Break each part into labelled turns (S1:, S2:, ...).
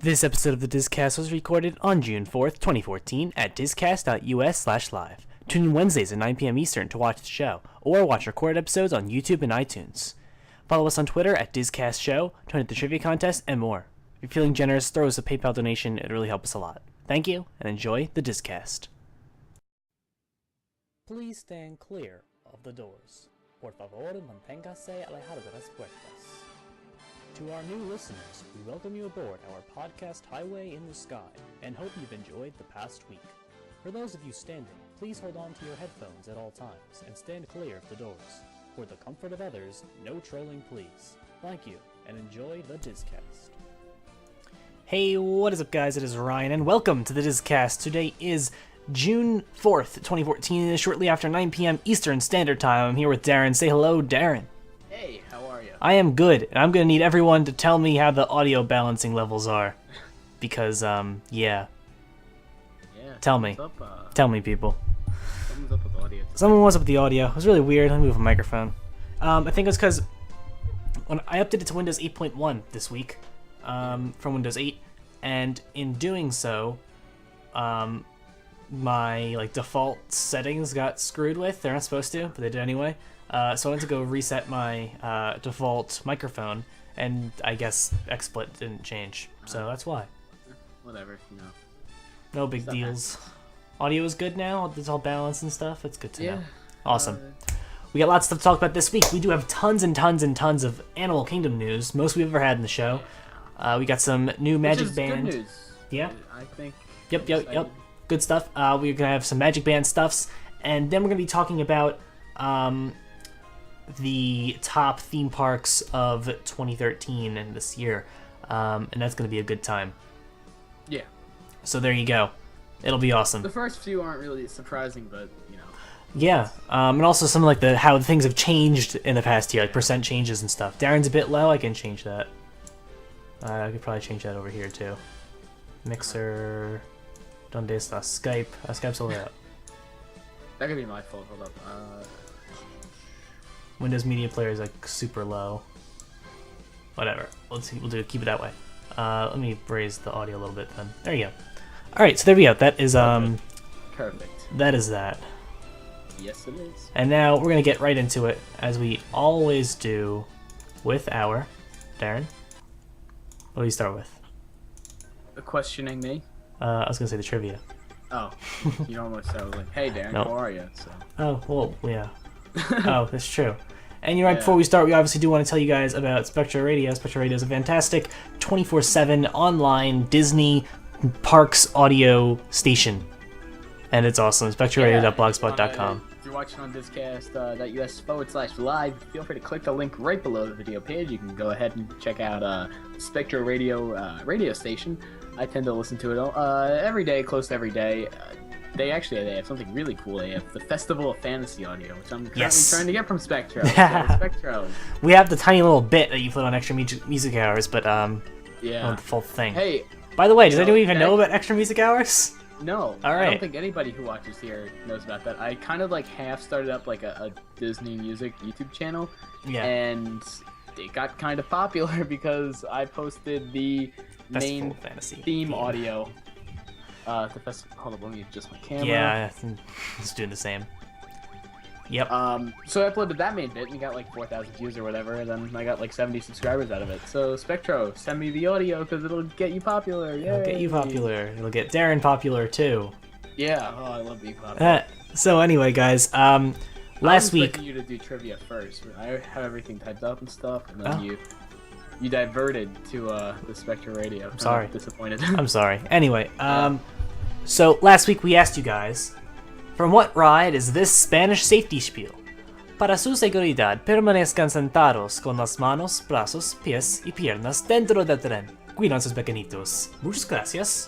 S1: This episode of the DisCast was recorded on June 4th, 2014 at discast.us/live. Tune in Wednesdays at 9 p.m. Eastern to watch the show, or watch recorded episodes on YouTube and iTunes. Follow us on Twitter at DisCastShow to enter the trivia contest and more. If you're feeling generous, throw us a PayPal donation. It really helps us a lot. Thank you, and enjoy the DisCast. Please stand clear of the doors. Por favor, manténgase alejado de las puertas. To our new listeners, we welcome you aboard our podcast Highway in the Sky and hope you've enjoyed the past week. For those of you standing, please hold on to your headphones at all times and stand clear of the doors. For the comfort of others, no trolling please. Thank you, and enjoy the DisCast. Hey, what is up guys? It is Ryan, and welcome to the DisCast. Today is June 4th, 2014, and shortly after 9 p.m. Eastern Standard Time. I'm here with Darren. Say hello, Darren.
S2: Hey, how are you?
S1: I am good, and I'm going to need everyone to tell me how the audio balancing levels are. Because, yeah.
S2: Yeah.
S1: Tell me. Tell me, people.
S2: Something's up with the audio.
S1: Someone was up with the audio. It was really weird. Let me move a microphone. I think it was because when I updated to Windows 8.1 this week, from Windows 8, and in doing so, my default settings got screwed with. They're not supposed to, but they did anyway. So I went to go reset my default microphone, and I guess XSplit didn't change. So that's why.
S2: Whatever, you know.
S1: No big deals. Audio is good now. It's all balanced and stuff. It's good to know. Awesome. We got lots of stuff to talk about this week. We do have tons and tons and tons of Animal Kingdom news, most we've ever had in the show. We got some new Magic Band.
S2: Good news.
S1: Yeah.
S2: I think.
S1: Yep. Good stuff. We're gonna have some Magic Band stuffs, and then we're gonna be talking about the top theme parks of 2013 and this year, and that's gonna be a good time.
S2: Yeah.
S1: So there you go. It'll be awesome.
S2: The first few aren't really surprising, but you know.
S1: Yeah, and also some how things have changed in the past year, like percent changes and stuff. Darren's a bit low. I can change that. I could probably change that over here too. Mixer. Donde está Skype? Skype's all out.
S2: That could be my fault. Hold up.
S1: Windows Media Player is super low. Whatever. Let's see. We'll keep it that way. Let me raise the audio a little bit then. There you go. All right. So there we go. That is
S2: Perfect.
S1: That is that.
S2: Yes, it is.
S1: And now we're gonna get right into it, as we always do, with our Darren. What do we start with?
S2: Questioning me.
S1: I was gonna say the trivia.
S2: Oh, you almost sound like, "Hey, Darren,
S1: Nope.
S2: how are you?" So.
S1: Oh well, yeah. Oh, that's true. And you're right. Before we start, we obviously do want to tell you guys about Spectra Radio. Spectra Radio is a fantastic 24/7 online Disney parks audio station, and it's awesome. SpectraRadio.blogspot.com.
S2: If you're watching on discast.us/live, feel free to click the link right below the video page. You can go ahead and check out Spectra Radio radio station. I tend to listen to it every day, close to every day. They have something really cool. They have the Festival of Fantasy Audio, which I'm currently trying to get from Spectro. Spectro.
S1: We have the tiny little bit that you put on extra music hours, but not the full thing.
S2: Hey,
S1: by the way, does anyone even know about extra music hours?
S2: No.
S1: All right.
S2: I don't think anybody who watches here knows about that. I kind of half started up a Disney music YouTube channel.
S1: Yeah.
S2: And it got kind of popular because I posted the main theme audio. The festival. Hold on, let me adjust my camera.
S1: Yeah, it's doing the same. Yep.
S2: So I uploaded that main bit and got 4,000 views or whatever, and then I got 70 subscribers out of it. So Spectro, send me the audio because it'll get you popular. Yay.
S1: It'll get you popular. It'll get Darren popular too.
S2: Yeah. Oh, I love being popular.
S1: So anyway, guys, last week.
S2: I was expecting you to do trivia first. I have everything typed up and stuff, and then you diverted to the Spectra Radio.
S1: I'm sorry.
S2: Disappointed.
S1: I'm sorry. Anyway, so last week we asked you guys, from what ride is this Spanish safety spiel? Para su seguridad, permanezcan sentados con las manos, brazos, pies y piernas dentro del tren. Cuidan sus pequeñitos. Muchas gracias.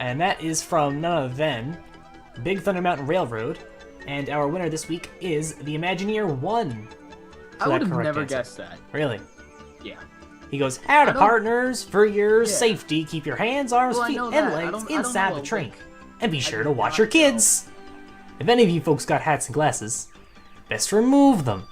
S1: And that is from none other than Big Thunder Mountain Railroad, and our winner this week is the Imagineer 1.
S2: I would have never guessed that.
S1: Really?
S2: Yeah.
S1: He goes, howdy partners, for your safety, keep your hands, arms, feet, and legs inside the train. And be sure to watch your kids. If any of you folks got hats and glasses, best remove them.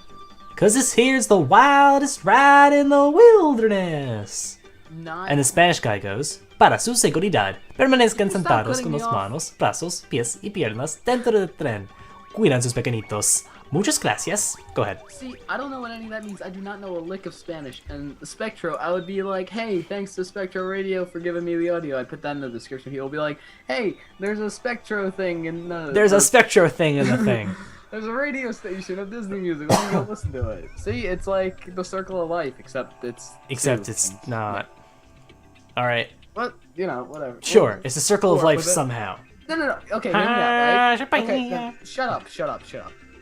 S1: 'Cause this here's the wildest ride in the wilderness.
S2: not...
S1: And the Spanish guy goes, para su seguridad, permanezcan
S2: Stop
S1: sentados
S2: cutting
S1: con
S2: me
S1: las
S2: off.
S1: manos, brazos, pies y piernas dentro del tren. Cuidan sus pequeñitos. Muchas gracias. Go ahead.
S2: See, I don't know what any of that means. I do not know a lick of Spanish. And Spectro, I would be like, hey, thanks to Spectro Radio for giving me the audio. I'd put that in the description. He'll be like, hey, there's a Spectro thing in the...
S1: There's a Spectro thing in the thing.
S2: There's a radio station of Disney music. Let me go listen to it. See, it's like the circle of life, except it's...
S1: not. Alright.
S2: What? You know, whatever.
S1: Sure, it's a circle of
S2: Or
S1: life
S2: was it-
S1: somehow.
S2: No. Okay, hear me out, right? Okay, no, shut up.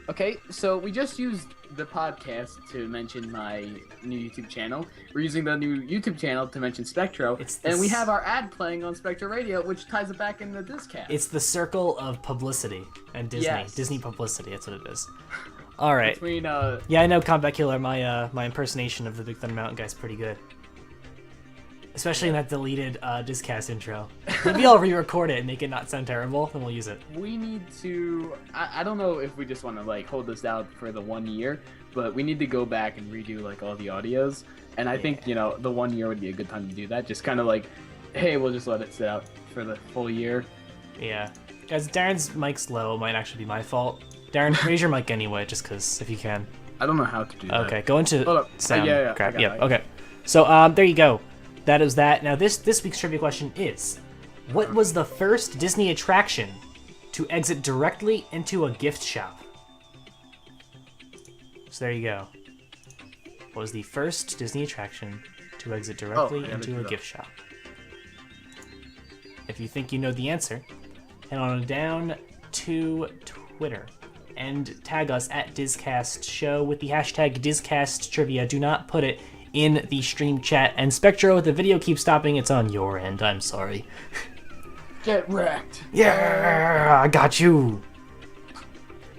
S2: Okay, so we just used the podcast to mention my new YouTube channel. We're using the new YouTube channel to mention Spectro. And we have our ad playing on Spectro Radio, which ties it back into DisCast.
S1: It's the circle of publicity and Disney.
S2: Yes.
S1: Disney publicity, that's what it is. Alright.
S2: Between,
S1: Yeah, I know, Combat Killer, my impersonation of the Big Thunder Mountain guy's pretty good. Especially in that deleted DisCast intro. Maybe I'll re-record it and make it not sound terrible, then we'll use it.
S2: we need to... I don't know if we just want to, like, hold this out for the 1 year, but we need to go back and redo, like, all the audios. And I think, you know, the 1 year would be a good time to do that. Just kind of like, hey, we'll just let it sit out for the full year.
S1: Yeah. Guys, Darren's mic's low. It might actually be my fault. Darren, raise your mic anyway, just because, if you can.
S2: I don't know how to do that.
S1: Okay, go into
S2: Hold up.
S1: sound.
S2: Yeah,
S1: Crap.
S2: I got
S1: Yeah,
S2: it.
S1: okay. So, there you go. That is that. Now, this week's trivia question is, what was the first Disney attraction to exit directly into a gift shop? So there you go. What was the first Disney attraction to exit directly into a gift shop? If you think you know the answer, head on down to Twitter and tag us at DisCast Show with the hashtag DisCast Trivia. Do not put it in the stream chat. And Spectro, the video keeps stopping. It's on your end. I'm sorry.
S2: Get wrecked.
S1: Yeah, I got you.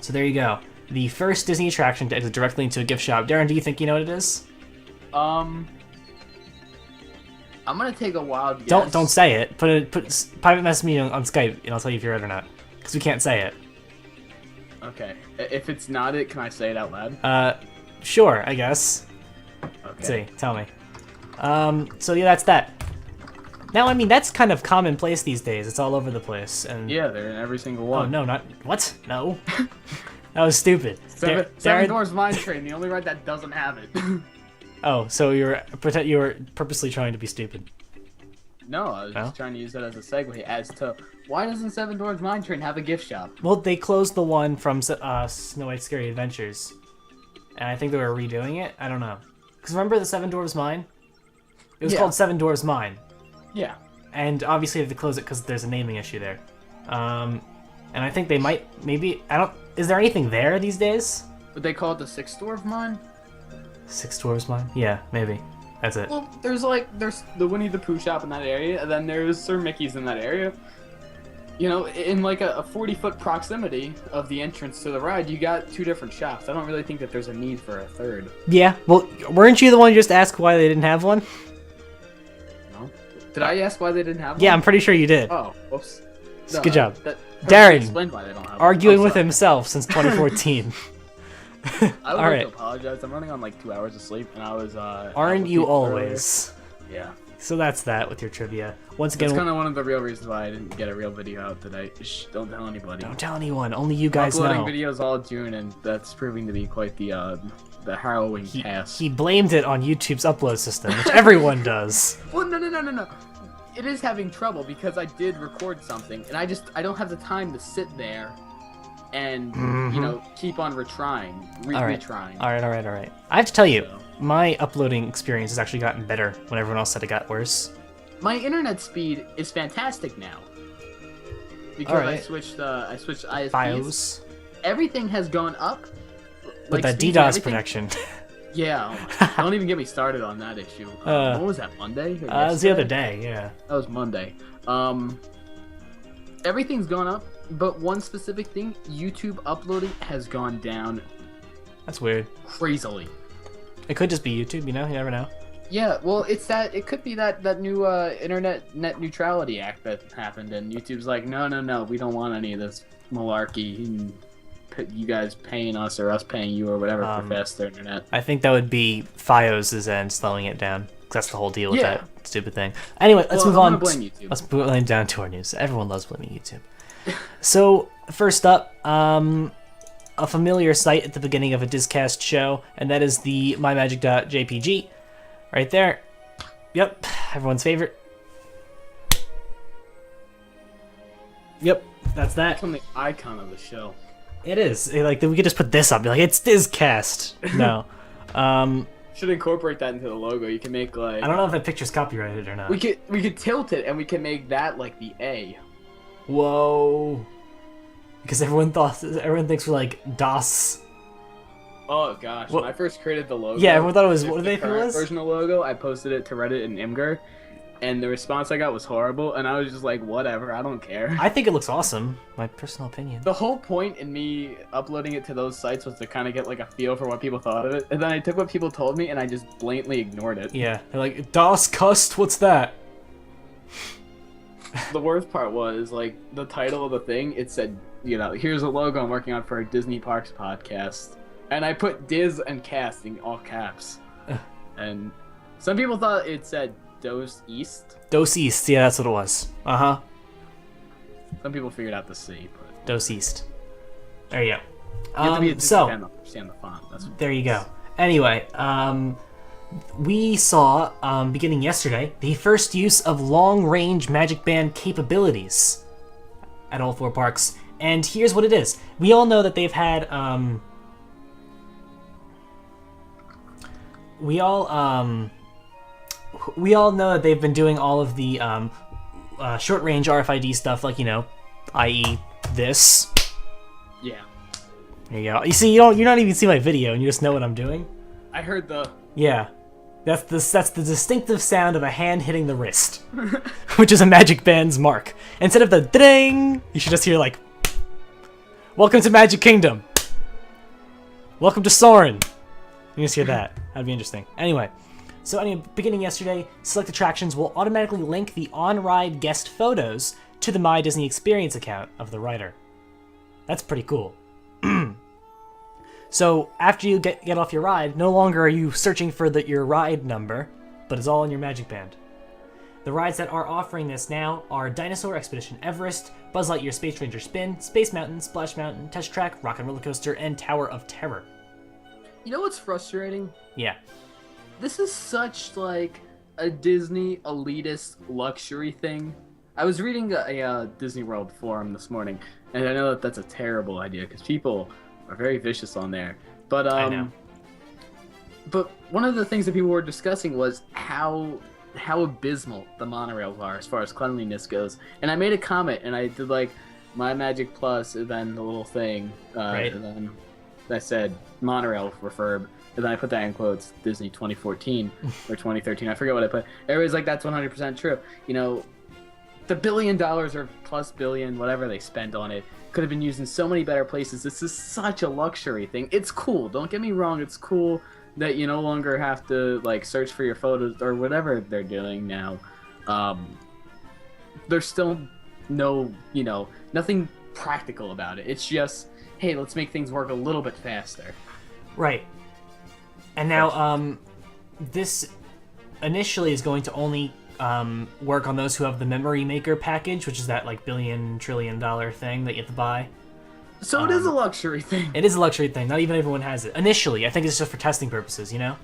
S1: So there you go. The first Disney attraction to exit directly into a gift shop. Darren, do you think you know what it is?
S2: I'm gonna take a wild guess.
S1: Don't say it. Put private message me on Skype, and I'll tell you if you're right or not. Because we can't say it.
S2: Okay. If it's not it, can I say it out loud?
S1: Sure, I guess.
S2: Okay.
S1: Let's see, tell me. So yeah, that's that. Now, I mean, that's kind of commonplace these days. It's all over the place. And
S2: Yeah, they're in every single
S1: oh
S2: one.
S1: no, not what? No, that was stupid.
S2: Seven Doors Mine Train, the only ride that doesn't have it.
S1: Oh, so you were purposely trying to be stupid.
S2: No, I was just trying to use that as a segue as to why doesn't Seven Doors Mine Train have a gift shop?
S1: Well, they closed the one from Snow White's Scary Adventures, and I think they were redoing it. I don't know. Because remember the Seven Dwarfs Mine? It was called Seven Dwarfs Mine.
S2: Yeah.
S1: And obviously they had to close it because there's a naming issue there. And I think they might, maybe, is there anything there these days?
S2: Would they call it the Six Dwarf Mine?
S1: Six Dwarfs Mine? Yeah, maybe. That's it.
S2: Well, there's the Winnie the Pooh shop in that area, and then there's Sir Mickey's in that area. You know, in like a 40-foot proximity of the entrance to the ride, you got two different shops. I don't really think that there's a need for a third.
S1: Yeah, well, weren't you the one who just asked why they didn't have one?
S2: No. Did I ask why they didn't have one?
S1: Yeah, I'm pretty sure you did.
S2: Oh, whoops.
S1: Good job.
S2: Darren
S1: Darren,
S2: why they don't have
S1: arguing
S2: one.
S1: with himself since 2014.
S2: I would
S1: All
S2: like
S1: right.
S2: to apologize. I'm running on like 2 hours of sleep, and I was.
S1: Aren't you always?
S2: Earlier. Yeah.
S1: So that's that with your trivia. Once again,
S2: That's kind of one of the real reasons why I didn't get a real video out today. Shh, don't tell anybody.
S1: don't tell anyone. Only you guys
S2: Uploading
S1: know.
S2: videos all June, and that's proving to be quite the harrowing task.
S1: He blamed it on YouTube's upload system, which everyone does.
S2: Well, no. It is having trouble because I did record something, and I don't have the time to sit there and you know keep on retrying.
S1: All right.
S2: Retrying.
S1: All right. I have to tell you,
S2: So.
S1: my uploading experience has actually gotten better when everyone else said it got worse.
S2: My internet speed is fantastic now because
S1: All right.
S2: I switched ISPs.
S1: BIOS.
S2: Everything has gone up.
S1: With
S2: like,
S1: that
S2: speeds and
S1: DDoS
S2: everything.
S1: protection.
S2: Yeah, don't even get me started on that issue. What was that, Monday?
S1: It was the other day, yeah.
S2: That was Monday. Everything's gone up, but one specific thing, YouTube uploading has gone down
S1: That's weird.
S2: crazily.
S1: It could just be YouTube, you know? You never know.
S2: Yeah, well, it could be that new Internet Net Neutrality Act that happened, and YouTube's like, no, we don't want any of this malarkey, and you guys paying us or us paying you or whatever for faster internet.
S1: I think that would be FiOS' end slowing it down. That's the whole deal with
S2: Yeah.
S1: that stupid thing. Anyway, let's move
S2: I'm
S1: on.
S2: gonna blame YouTube.
S1: Let's blame down to our news. Everyone loves blaming YouTube. So, first up, a familiar site at the beginning of a DisCast show, and that is the mymagic.jpg. Right there. Yep, everyone's favorite. Yep, that's that.
S2: Become the icon of the show.
S1: It is. Like, we could just put this up, be like, it's DisCast. No.
S2: Should incorporate that into the logo. You can make like.
S1: I don't know if that picture's copyrighted or not.
S2: We could tilt it and we can make that like the A.
S1: Whoa. Because everyone thinks we're like DOS.
S2: Oh gosh,
S1: What?
S2: when I first created the logo.
S1: Yeah, everyone thought it was.
S2: the
S1: What did they think it
S2: current
S1: was?
S2: version of the logo, I posted it to Reddit and Imgur, and the response I got was horrible, and I was just like, whatever, I don't care.
S1: I think it looks awesome. My personal opinion.
S2: The whole point in me uploading it to those sites was to kind of get like a feel for what people thought of it, and then I took what people told me and I just blatantly ignored it.
S1: Yeah, they're like, DOS cust, what's that?
S2: The worst part was like the title of the thing. It said, here's a logo I'm working on for a Disney Parks podcast, and I put Diz and Cast in all caps, and some people thought it said Dos East.
S1: DOS East, yeah, that's what it was. Uh-huh.
S2: Some people figured out the C, but
S1: DOS East. There you
S2: you have to be a
S1: go.
S2: Disney
S1: So,
S2: fan to understand the font. That's what
S1: there you go. Anyway, we saw, beginning yesterday, the first use of long-range Magic Band capabilities at all 4 parks. And here's what it is. We all know that they've had, we all know that they've been doing all of the, short-range RFID stuff, like, i.e. this.
S2: Yeah,
S1: There you go. You see, you're not even seeing my video, and you just know what I'm doing.
S2: I heard the.
S1: Yeah. That's the distinctive sound of a hand hitting the wrist, which is a Magic Band's mark. Instead of the ding, you should just hear like, "Welcome to Magic Kingdom. Welcome to Soarin'." You just hear that. That'd be interesting. Anyway, beginning yesterday, select attractions will automatically link the on-ride guest photos to the My Disney Experience account of the rider. That's pretty cool. So after you get off your ride, no longer are you searching for your ride number, but it's all in your Magic Band. The rides that are offering this now are Dinosaur Expedition Everest, Buzz Lightyear Space Ranger Spin, Space Mountain, Splash Mountain, Test Track, Rock and Roller Coaster, and Tower of Terror.
S2: You know what's frustrating?
S1: Yeah.
S2: This is such like a Disney elitist luxury thing. I was reading a Disney World forum this morning, and I know that that's a terrible idea because people are very vicious on there. But
S1: I know.
S2: But one of the things that people were discussing was how abysmal the monorails are as far as cleanliness goes. And I made a comment, and I did like My Magic Plus, and then the little thing,
S1: Right.
S2: and then I said monorail refurb, and then I put that in quotes, Disney 2014 or 2013. I forget what I put. Everybody's like, that's 100% true. The $1 billion or plus billion, whatever they spent on it, could have been used in so many better places. This is such a luxury thing. It's cool. Don't get me wrong. It's cool that you no longer have to like search for your photos or whatever they're doing now. There's still nothing practical about it. It's just, hey, let's make things work a little bit faster.
S1: Right. And now, this initially is going to only work on those who have the Memory Maker package, which is that like $1 trillion thing that you have to buy.
S2: So it is a luxury thing.
S1: It is a luxury thing. Not even everyone has it. Initially, I think it's just for testing purposes,
S2: Yeah.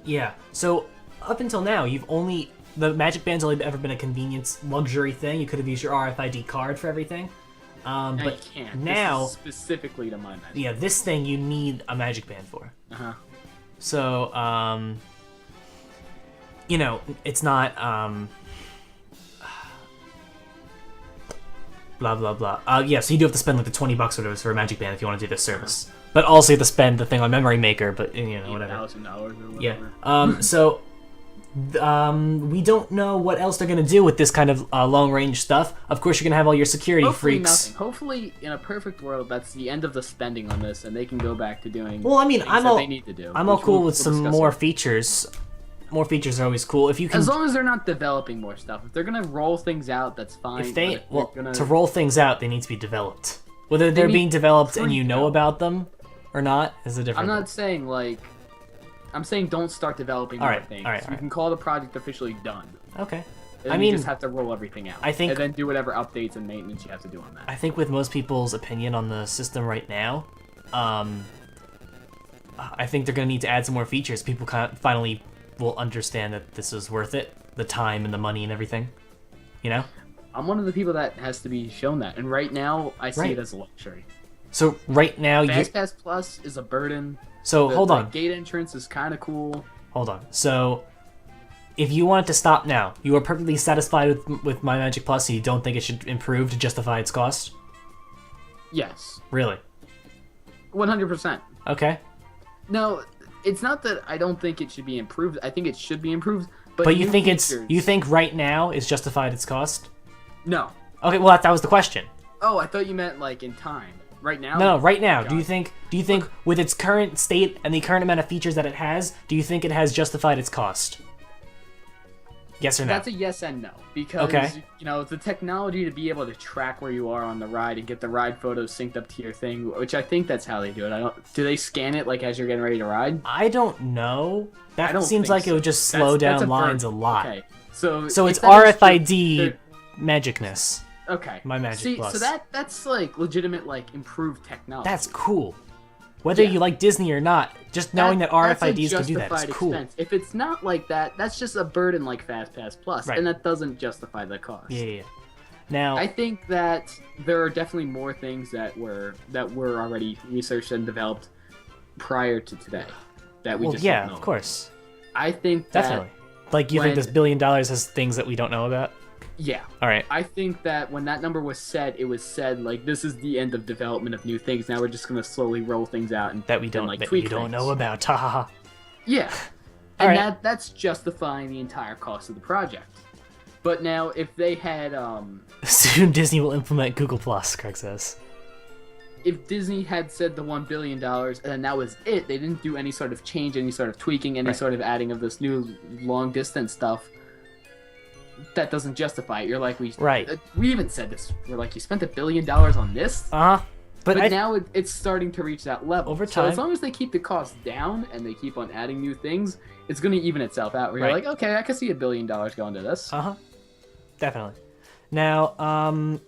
S1: Yeah. So up until now, the Magic Band's only ever been a convenience luxury thing. You could have used your RFID card for everything.
S2: But
S1: But
S2: you can't.
S1: now,
S2: This is specifically to My Magic.
S1: yeah, this thing you need a Magic Band for.
S2: Uh-huh.
S1: So, it's not, blah, blah, blah. Yeah, so you do have to spend like the $20 or whatever for a Magic Band if you want to do this service. But also you have to spend the thing on Memory Maker, but, whatever.
S2: $8,000 or whatever.
S1: Yeah. So, we don't know what else they're going to do with this kind of long-range stuff. Of course, you're going to have all your security
S2: Hopefully
S1: freaks.
S2: nothing. Hopefully, in a perfect world, that's the end of the spending on this, and they can go back to doing
S1: Well, I mean,
S2: things that they need to do.
S1: I'm all
S2: which
S1: cool
S2: we'll
S1: with some
S2: discuss
S1: more
S2: later.
S1: features. More features are always cool. If you can,
S2: As long as they're not developing more stuff. If they're gonna roll things out, that's fine.
S1: if
S2: but
S1: they,
S2: they're gonna...
S1: to roll things out, they need to be developed. Whether they're
S2: need
S1: being developed and
S2: free
S1: you know about them or not is a different.
S2: I'm not saying like I'm saying don't start developing more things.
S1: All right.
S2: You can call the project officially done.
S1: Okay.
S2: And you just have to roll everything out.
S1: I think,
S2: and then do whatever updates and maintenance you have to do on that.
S1: I think with most people's opinion on the system right now, I think they're going to need to add some more features. People finally will understand that this is worth it, the time and the money and everything. You know?
S2: I'm one of the people that has to be shown that. And right now, I see it as a luxury.
S1: So right now,
S2: FastPass Plus is a burden.
S1: So hold on.
S2: The gate entrance is kind of cool.
S1: Hold on. So if you want it to stop now, you are perfectly satisfied with My Magic Plus, and you don't think it should improve to justify its cost?
S2: Yes.
S1: Really?
S2: 100%.
S1: Okay.
S2: No, it's not that I don't think it should be improved. I think it should be improved.
S1: But you think you think right now it's justified its cost?
S2: No.
S1: Okay, well that was the question.
S2: Oh, I thought you meant like in time. Right now?
S1: No, right now. Do you think with its current state and the current amount of features that it has, do you think it has justified its cost? Yes or no?
S2: That's a yes and no. Because, you know, the technology to be able to track where you are on the ride and get the ride photos synced up to your thing, which I think that's how they do it. Do they scan it like as you're getting ready to ride?
S1: I don't know. That seems like it would just slow down lines a lot. Okay. So it's RFID magicness.
S2: Okay.
S1: My Magic Plus.
S2: So that's like legitimate like improved technology.
S1: That's cool. Whether you like Disney or not, just knowing that RFIDs can do that is cool.
S2: Expense. If it's not like that, that's just a burden like FastPass Plus, and that doesn't justify the cost.
S1: Yeah. Now,
S2: I think that there are definitely more things that were already researched and developed prior to today that we just don't know.
S1: Of course.
S2: I think that
S1: definitely. Like you think this $1 billion has things that we don't know about?
S2: Yeah.
S1: All right.
S2: I think that when that number was said, it was said like this is the end of development of new things. Now we're just gonna slowly roll things out and
S1: that we don't know about. Ha ha ha.
S2: Yeah. And that's justifying the entire cost of the project. But now if they had
S1: soon Disney will implement Google Plus, Craig says.
S2: If Disney had said the $1 billion and then that was it, they didn't do any sort of change, any sort of tweaking, any sort of adding of this new long distance stuff. That doesn't justify it. You're like, we even said this. We're like, you spent $1 billion on this? But now it's starting to reach that level.
S1: Over time.
S2: So as long as they keep the cost down and they keep on adding new things, it's going to even itself out. Where you're like, okay, I can see $1 billion going to this.
S1: Definitely. Now,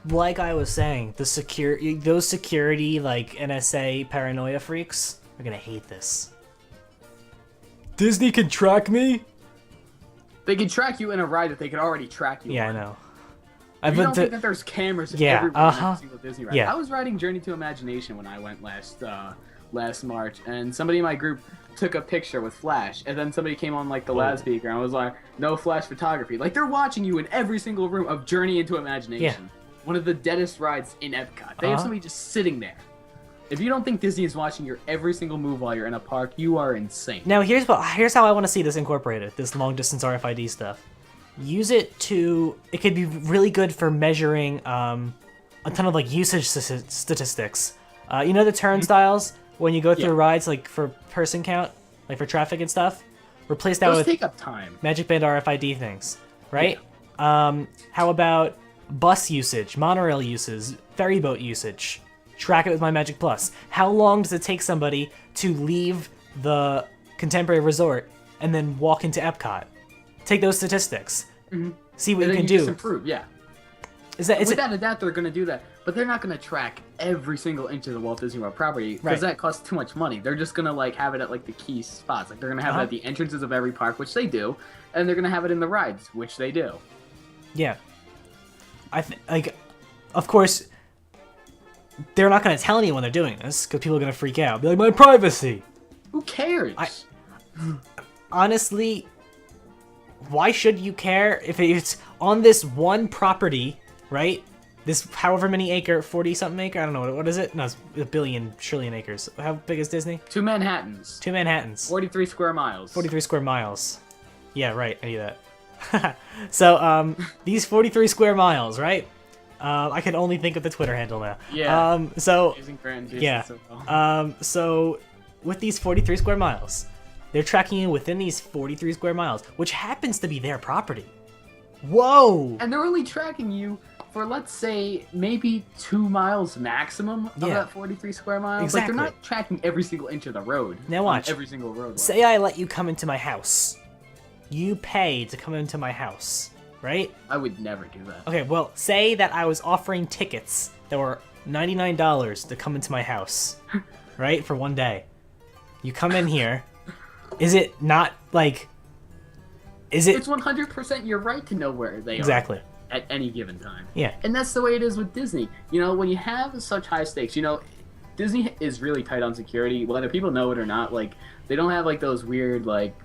S1: like I was saying, those security, like NSA paranoia freaks are going to hate this. Disney can track me?
S2: They can track you in a ride that they could already track you on.
S1: Yeah, I know.
S2: You don't think that there's cameras in every single Disney ride. I was riding Journey to Imagination when I went last March, and somebody in my group took a picture with flash, and then somebody came on like the loudspeaker and was like, no flash photography. Like they're watching you in every single room of Journey into Imagination. One of the deadest rides in Epcot. They have somebody just sitting there. If you don't think Disney is watching your every single move while you're in a park, you are insane.
S1: Now here's how I want to see this incorporated, this long distance RFID stuff. Use it it could be really good for measuring a ton of like usage statistics. You know the turnstiles when you go through rides, like for person count, like for traffic and stuff? Replace that with
S2: take up time.
S1: Magic Band RFID things, right? Yeah. How about bus usage, monorail usage, ferry boat usage? Track it with My Magic Plus. How long does it take somebody to leave the Contemporary Resort and then walk into Epcot? Take those statistics. See what you can do.
S2: Just improve, without a doubt, they're going to do that. But they're not going to track every single inch of the Walt Disney World property because that costs too much money. They're just going to like have it at like the key spots. Like they're going to have it at the entrances of every park, which they do, and they're going to have it in the rides, which they do.
S1: Yeah. Of course, they're not going to tell anyone they're doing this because people are going to freak out. Be like, my privacy.
S2: Who cares?
S1: Honestly, why should you care if it's on this one property, right? This however many acre, 40-something acre? I don't know. What is it? No, it's a billion, trillion acres. How big is Disney?
S2: 2 Manhattans.
S1: 2 Manhattans.
S2: 43 square miles.
S1: 43 square miles. Yeah, right. I knew that. So, these 43 square miles, right? I can only think of the Twitter handle now.
S2: Yeah.
S1: So with these 43 square miles, they're tracking you within these 43 square miles, which happens to be their property. Whoa!
S2: And they're only tracking you for, let's say, maybe 2 miles maximum of that 43 square miles.
S1: Exactly.
S2: Like, they're not tracking every single inch of the road.
S1: Now watch.
S2: Every single road.
S1: Say I let you come into my house. You pay to come into my house, right?
S2: I would never do that.
S1: Okay, well, say that I was offering tickets that were $99 to come into my house, right? For one day. You come in here. Is it not, like... Is it...
S2: It's 100% your right to know where they
S1: Exactly.
S2: are at any given time.
S1: Yeah.
S2: And that's the way it is with Disney. You know, when you have such high stakes, you know, Disney is really tight on security, whether people know it or not. Like, they don't have, like, those weird, like,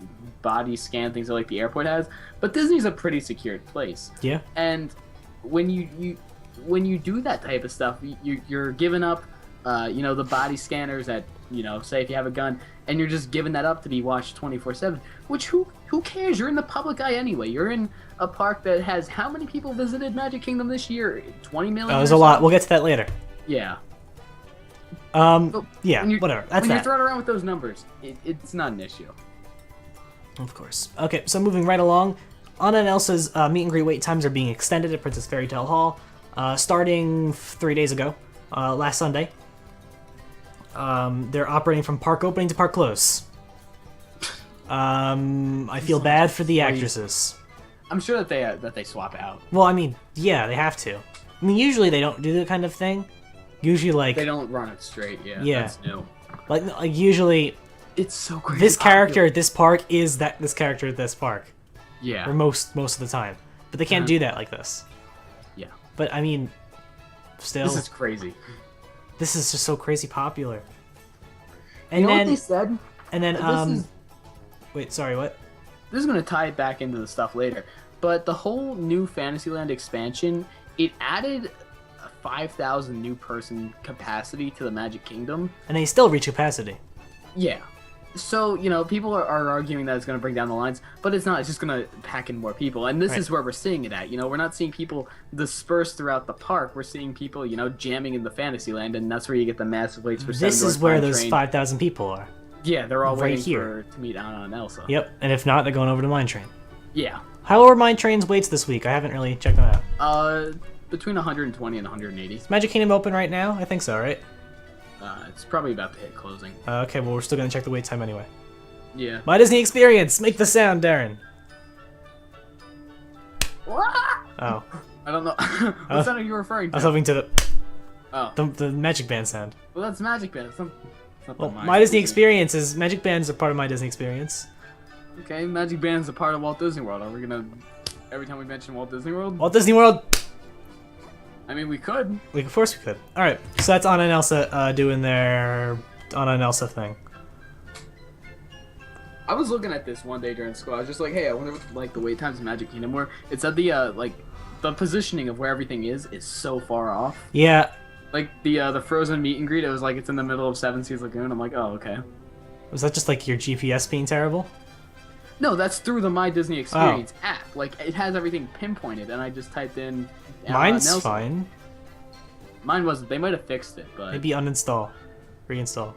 S2: body scan things that, like, the airport has. But Disney's a pretty secured place.
S1: Yeah.
S2: And when you do that type of stuff, you're giving up, you know, the body scanners that, you know, say if you have a gun, and you're just giving that up to be watched 24/7. Which who cares? You're in the public eye anyway. You're in a park that has how many people visited Magic Kingdom this year? 20 million.
S1: There's a lot. We'll get to that later.
S2: Yeah.
S1: Yeah. Whatever. That's
S2: when
S1: that.
S2: you're throwing around with those numbers, it's not an issue.
S1: Of course. Okay, so moving right along, Anna and Elsa's meet and greet wait times are being extended at Princess Fairy Tale Hall, starting 3 days ago, last Sunday. They're operating from park opening to park close. I feel bad for the actresses.
S2: I'm sure that they swap out.
S1: Well, I mean, yeah, they have to. I mean, usually they don't do that kind of thing. Usually, like...
S2: They don't run it straight, yeah.
S1: Yeah.
S2: That's new.
S1: Like usually...
S2: It's so crazy.
S1: This character at this park is this character at this park.
S2: Yeah.
S1: Or most of the time. But they can't do that like this.
S2: Yeah.
S1: But, I mean, still...
S2: This is crazy.
S1: This is just so crazy popular. And
S2: you know
S1: then...
S2: what they said?
S1: And then,
S2: This is...
S1: Wait, sorry, what?
S2: This is going to tie it back into the stuff later. But the whole new Fantasyland expansion, it added 5,000 new person capacity to the Magic Kingdom.
S1: And they still reach capacity.
S2: Yeah. So, you know, people are arguing that it's going to bring down the lines, but it's not. It's just going to pack in more people. And this is where we're seeing it at. You know, we're not seeing people dispersed throughout the park. We're seeing people, you know, jamming in the Fantasyland, and that's where you get the massive waits for
S1: This is where those 5,000 people are.
S2: Yeah, they're all
S1: right
S2: waiting
S1: here
S2: to meet Anna and Elsa.
S1: Yep, and if not, they're going over to Mine Train.
S2: Yeah.
S1: How are Mine Train's waits this week? I haven't really checked them out.
S2: Between 120 and 180.
S1: Is Magic Kingdom open right now? I think so, right?
S2: It's probably about to hit closing.
S1: Okay, well, we're still going to check the wait time anyway.
S2: Yeah.
S1: My Disney Experience! Make the sound, Darren! Oh.
S2: I don't know. What sound are you referring to?
S1: I was hoping to
S2: Oh.
S1: the Magic Band sound.
S2: Well, that's Magic Band. It's not
S1: Well, My Disney Experience is... Magic Bands are part of My Disney Experience.
S2: Okay, Magic Band's a part of Walt Disney World. Are we gonna... Every time we mention Walt Disney World?
S1: Walt Disney World!
S2: I mean, we could.
S1: Of course we could. Alright, so that's Anna and Elsa doing their Anna and Elsa thing.
S2: I was looking at this one day during school. I was just like, hey, I wonder what like the wait times in Magic Kingdom were. It said the the positioning of where everything is so far off.
S1: Yeah.
S2: Like the Frozen meet and greet, it was like it's in the middle of Seven Seas Lagoon. I'm like, oh, okay.
S1: Was that just like your GPS being terrible?
S2: No, that's through the My Disney Experience app. Like it has everything pinpointed, and I just typed in.
S1: Mine's
S2: Nelson.
S1: fine.
S2: Mine wasn't. They might have fixed it, but
S1: Maybe uninstall, reinstall.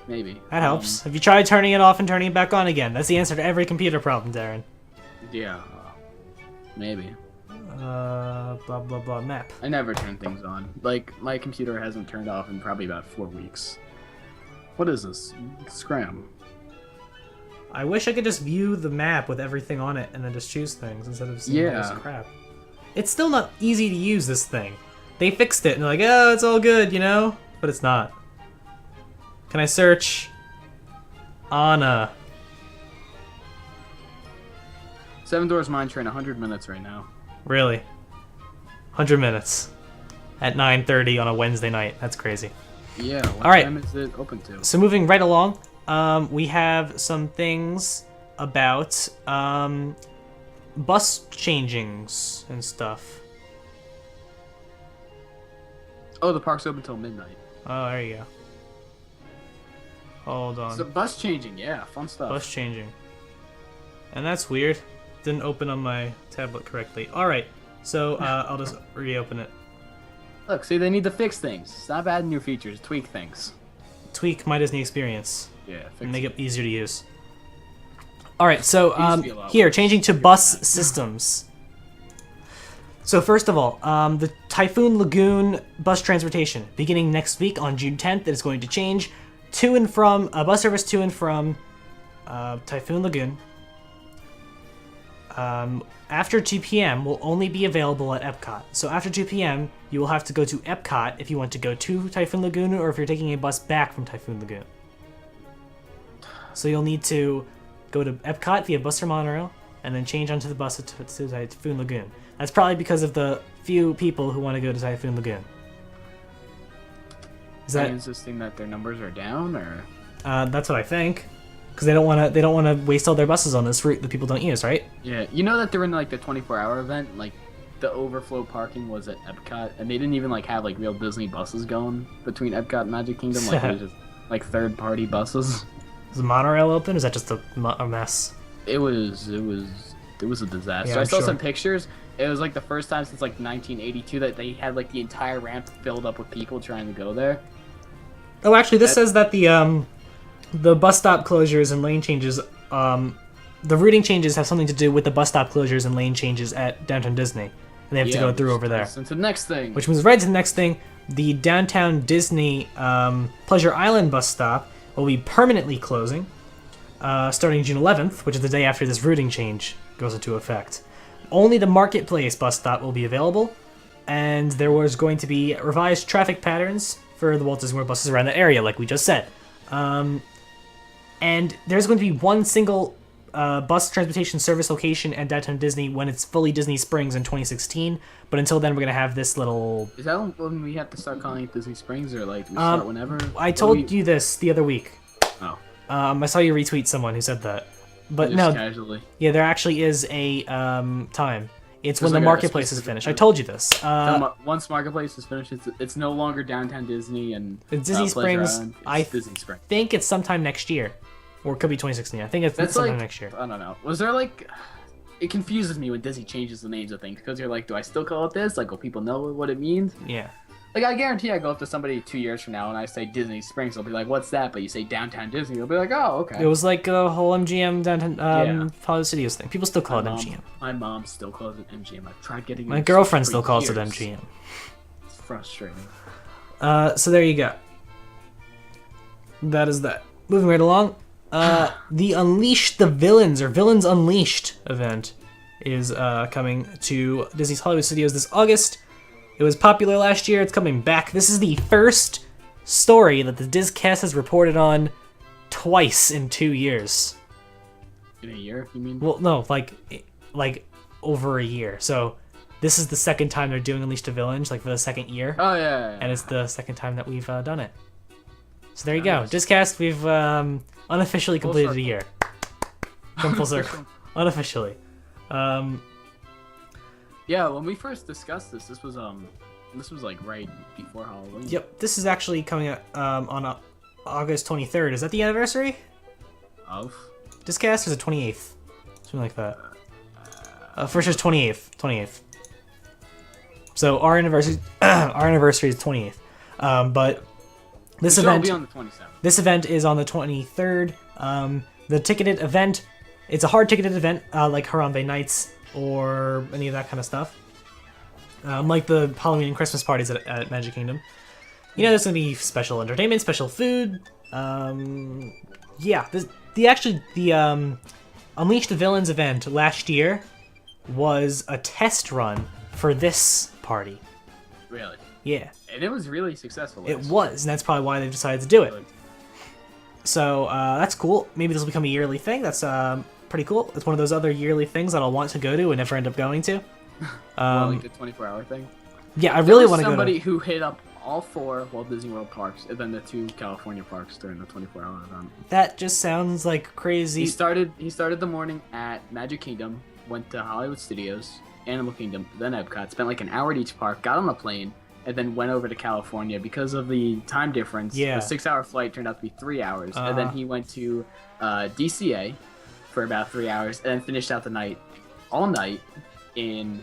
S2: maybe
S1: That helps. Have you tried turning it off and turning it back on again? That's the answer to every computer problem, Darren.
S2: Yeah, maybe.
S1: Blah blah blah map.
S2: I never turn things on. Like my computer hasn't turned off in probably about 4 weeks. What is this? Scram.
S1: I wish I could just view the map with everything on it and then just choose things instead of seeing all this crap. It's still not easy to use, this thing. They fixed it and they're like, oh, it's all good, you know? But it's not. Can I search Anna?
S2: Seven Doors Mine Train, 100 minutes right now.
S1: Really? 100 minutes. At 9:30 on a Wednesday night. That's crazy.
S2: Yeah, what
S1: all right.
S2: time is it open to?
S1: So moving right along, we have some things about bus changings and stuff.
S2: Oh, the park's open till midnight.
S1: Oh, there you go. Hold on.
S2: So bus changing, yeah, fun stuff.
S1: Bus changing. And that's weird. Didn't open on my tablet correctly. Alright, so I'll just reopen it.
S2: Look, see, they need to fix things. Stop adding new features, tweak things.
S1: Tweak My Disney Experience.
S2: Yeah, fix
S1: And make it easier to use. Alright, so
S2: It used to be a lot
S1: here,
S2: worse.
S1: changing to bus systems. So first of all, the Typhoon Lagoon bus transportation, beginning next week on June 10th, it is going to change to and from, bus service to and from Typhoon Lagoon. After 2 p.m. will only be available at Epcot. So after 2 p.m., you will have to go to Epcot if you want to go to Typhoon Lagoon or if you're taking a bus back from Typhoon Lagoon. So you'll need to go to Epcot via bus or monorail and then change onto the bus to Typhoon Lagoon. That's probably because of the few people who want to go to Typhoon Lagoon. Is that
S2: insisting that their numbers are down, or?
S1: That's what I think. Because they don't want to waste all their buses on this route that people don't use, right?
S2: Yeah, you know that they're in like the 24-hour event, like the overflow parking was at Epcot, and they didn't even like have like real Disney buses going between Epcot and Magic Kingdom, like it was just like third-party buses.
S1: Is the monorail open? Or is that just a mess?
S2: It was a disaster.
S1: Yeah,
S2: I saw
S1: sure.
S2: some pictures. It was like the first time since like 1982 that they had like the entire ramp filled up with people trying to go there.
S1: Oh, actually, this says that the bus stop closures and lane changes, the routing changes have something to do with the bus stop closures and lane changes at Downtown Disney. And they have to go through over there.
S2: Into the next thing.
S1: Which moves right to the next thing. The Downtown Disney Pleasure Island bus stop will be permanently closing starting June 11th, which is the day after this routing change goes into effect. Only the Marketplace bus stop will be available, and there was going to be revised traffic patterns for the Walt Disney World buses around the area, like we just said. And there's going to be one single bus transportation service location at Downtown Disney when it's fully Disney Springs in 2016. But until then, we're going to have this little...
S2: Is that when we have to start calling it Disney Springs, or like we start whenever?
S1: I told you this the other week.
S2: Oh.
S1: I saw you retweet someone who said that. But
S2: just
S1: no,
S2: casually.
S1: Yeah, there actually is a time. It's when
S2: like
S1: the
S2: a
S1: Marketplace is finished. I told you this.
S2: Once Marketplace is finished, it's no longer Downtown Disney and
S1: Disney Springs.
S2: Island, Disney Springs.
S1: Think it's sometime next year, or it could be 2016. I think it's sometime next year.
S2: I don't know. Was there like? It confuses me when Disney changes the names of things because you're like, do I still call it this? Like, will people know what it means?
S1: Yeah.
S2: Like, I guarantee I go up to somebody 2 years from now and I say Disney Springs, they'll be like, what's that? But you say Downtown Disney, they'll be like, oh, okay.
S1: It was like a whole MGM Downtown Hollywood Studios thing. People still call it MGM.
S2: My mom still calls it MGM. I've tried getting
S1: My girlfriend still calls it MGM.
S2: It's frustrating.
S1: So there you go. That is that. Moving right along. The Unleash the Villains, or Villains Unleashed event is coming to Disney's Hollywood Studios this August. It was popular last year. It's coming back. This is the first story that the DisCast has reported on twice in 2 years.
S2: In a year, you mean?
S1: Well, no, like over a year. So this is the second time they're doing Unleash the Villains, like for the second year.
S2: Oh, yeah.
S1: And it's the second time that we've done it. So there you go. DisCast, we've unofficially completed a year. Come full circle. Unofficially.
S2: Yeah, when we first discussed this was like right before Halloween.
S1: Yep, this is actually coming out on August 23rd. Is that the anniversary?
S2: Of?
S1: DisCast is the 28th. Something like that. First is 28th. So our anniversary is 28th. But this event
S2: will be on the 27th.
S1: This event is on the 23rd. The ticketed event, it's a hard ticketed event like Harambe Nights or any of that kind of stuff. Like the Halloween and Christmas parties at Magic Kingdom. You know, there's gonna be special entertainment, special food. Yeah, the Unleash the Villains event last year was a test run for this party.
S2: Really?
S1: Yeah.
S2: And it was really successful.
S1: It was, and that's probably why they decided to do it. So that's cool. Maybe this will become a yearly thing. That's pretty cool. It's one of those other yearly things that I'll want to go to and never end up going to.
S2: Like the 24-hour thing?
S1: Yeah, I really want to go to...
S2: somebody who hit up all 4 Walt Disney World parks and then the 2 California parks during the 24-hour event.
S1: That just sounds like crazy.
S2: He started the morning at Magic Kingdom, went to Hollywood Studios, Animal Kingdom, then Epcot, spent like an hour at each park, got on the plane, and then went over to California because of the time difference.
S1: Yeah.
S2: The 6-hour flight turned out to be 3 hours, and then he went to DCA for about 3 hours, and then finished out the night, all night, in